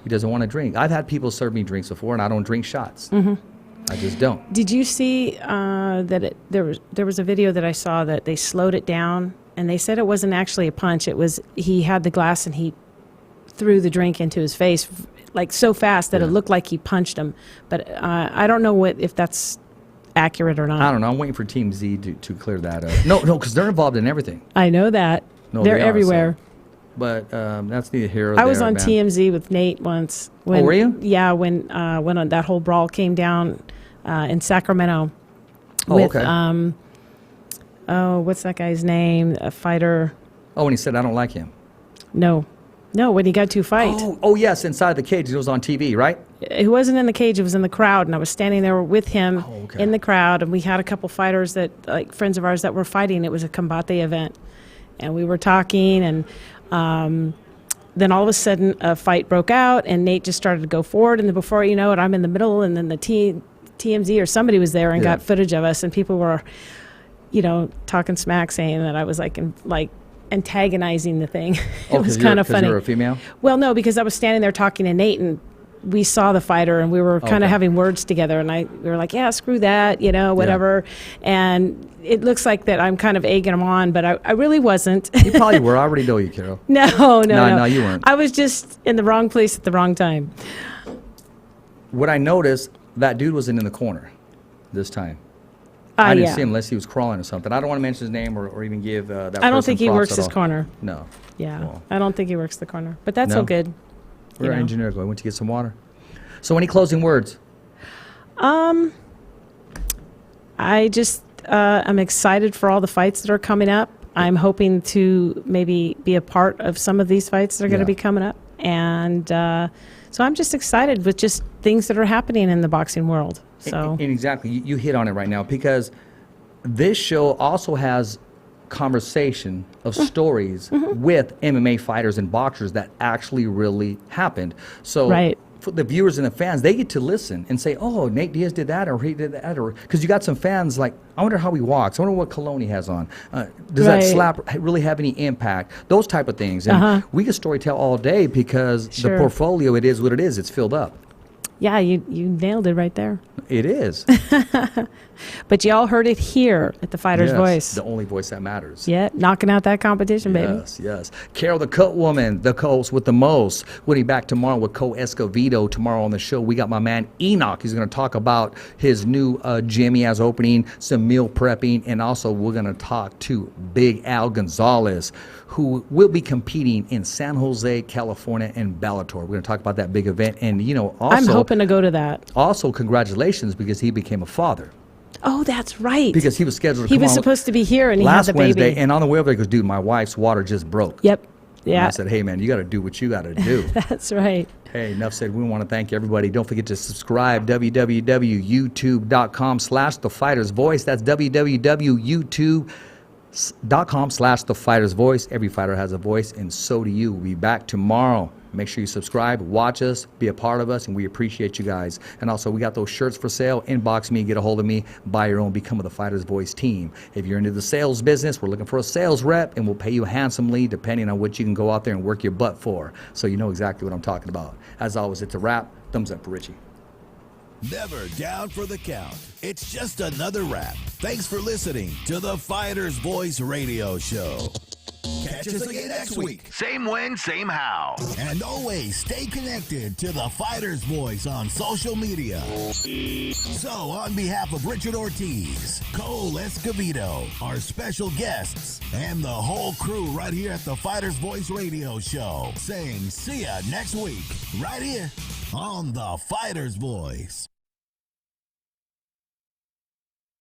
He doesn't want to drink. I've had people serve me drinks before, and I don't drink shots. Mm-hmm. I just don't. Did you see that there was a video that I saw that they slowed it down, and they said it wasn't actually a punch. It was he had the glass and he threw the drink into his face, like so fast that it looked like he punched him. But I don't know if that's accurate or not. I don't know. I'm waiting for Team Z to clear that up. No, because they're involved in everything. I know that. No, They're they are, everywhere. But that's neither here or I was there, on man. TMZ with Nate once. When, were you? Yeah, when that whole brawl came down in Sacramento. Oh, with, okay. What's that guy's name? A fighter. Oh, when he said, I don't like him. No, when he got to fight. Oh, yes, inside the cage. It was on TV, right? He wasn't in the cage. It was in the crowd, and I was standing there with him okay. in the crowd, and we had a couple fighters that, like friends of ours, that were fighting. It was a combate event, and we were talking, and then all of a sudden a fight broke out, and Nate just started to go forward, and then before you know it, I'm in the middle, and then the TMZ or somebody was there and got footage of us, and people were, talking smack, saying that I was like antagonizing the thing. It was kind of funny. Because you're a female? Well, no, because I was standing there talking to Nate, and we saw the fighter, and we were kind of having words together, and we were like, yeah, screw that, whatever. Yeah. And it looks like that I'm kind of egging him on, but I really wasn't. You probably were. I already know you, Carol. No, you weren't. I was just in the wrong place at the wrong time. What I noticed, that dude wasn't in the corner this time. I didn't see him unless he was crawling or something. I don't want to mention his name or even give that person I don't think he props works at his all. corner. No. Yeah, Well, I don't think he works the corner. But that's No? all good. where'd our engineer go? I went to get some water. So any closing words? I just I'm excited for all the fights that are coming up. I'm hoping to maybe be a part of some of these fights that are going to be coming up. And so I'm just excited with just things that are happening in the boxing world. So And exactly, you hit on it right now, because this show also has conversation of stories with MMA fighters and boxers that actually really happened. So for the viewers and the fans, they get to listen and say, oh, Nate Diaz did that, or he did that, or because you got some fans like, I wonder how he walks, I wonder what cologne he has on, does that slap really have any impact, those type of things. And we can storytell all day, because the portfolio, it is what it is, it's filled up. Yeah, you nailed it right there. It is. But y'all heard it here at the Fighter's Voice. The only voice that matters. Yeah, knocking out that competition, baby. Yes. Carol, the CUTWOMAN, the co-host with the most. We'll be back tomorrow with ESCOVEDO. Tomorrow on the show, we got my man Enoch. He's going to talk about his new gym he has opening, some meal prepping, and also we're going to talk to Big Al Gonzalez, who will be competing in San Jose, California, and Bellator. We're going to talk about that big event. And, also, I'm hoping to go to that. Also, congratulations, because he became a father. Oh, that's right. Because he was scheduled to He come was on supposed to be here, and he last had the Wednesday, baby. and on the way over there, he goes, dude, my wife's water just broke. Yep. And Yeah. I said, hey, man, you got to do what you got to do. That's right. Hey, enough said. We want to thank everybody. Don't forget to subscribe, www.youtube.com/thefightersvoice. That's www.youtube.com/thefightersvoice. Every fighter has a voice, and so do you. We'll be back tomorrow. Make sure you subscribe, watch us, be a part of us, and we appreciate you guys. And also, we got those shirts for sale. Inbox me, get a hold of me, buy your own, become the Fighter's Voice team. If you're into the sales business, we're looking for a sales rep, and we'll pay you handsomely depending on what you can go out there and work your butt for. So you know exactly what I'm talking about. As always, it's a wrap. Thumbs up for Richie. Never down for the count. It's just another wrap. Thanks for listening to the Fighter's Voice Radio Show. Catch us again next week. Same when, same how. And always stay connected to the Fighter's Voice on social media. So, on behalf of Richard Ortiz, Cole Escovedo, our special guests, and the whole crew right here at the Fighter's Voice Radio Show, saying see ya next week, right here on the Fighter's Voice.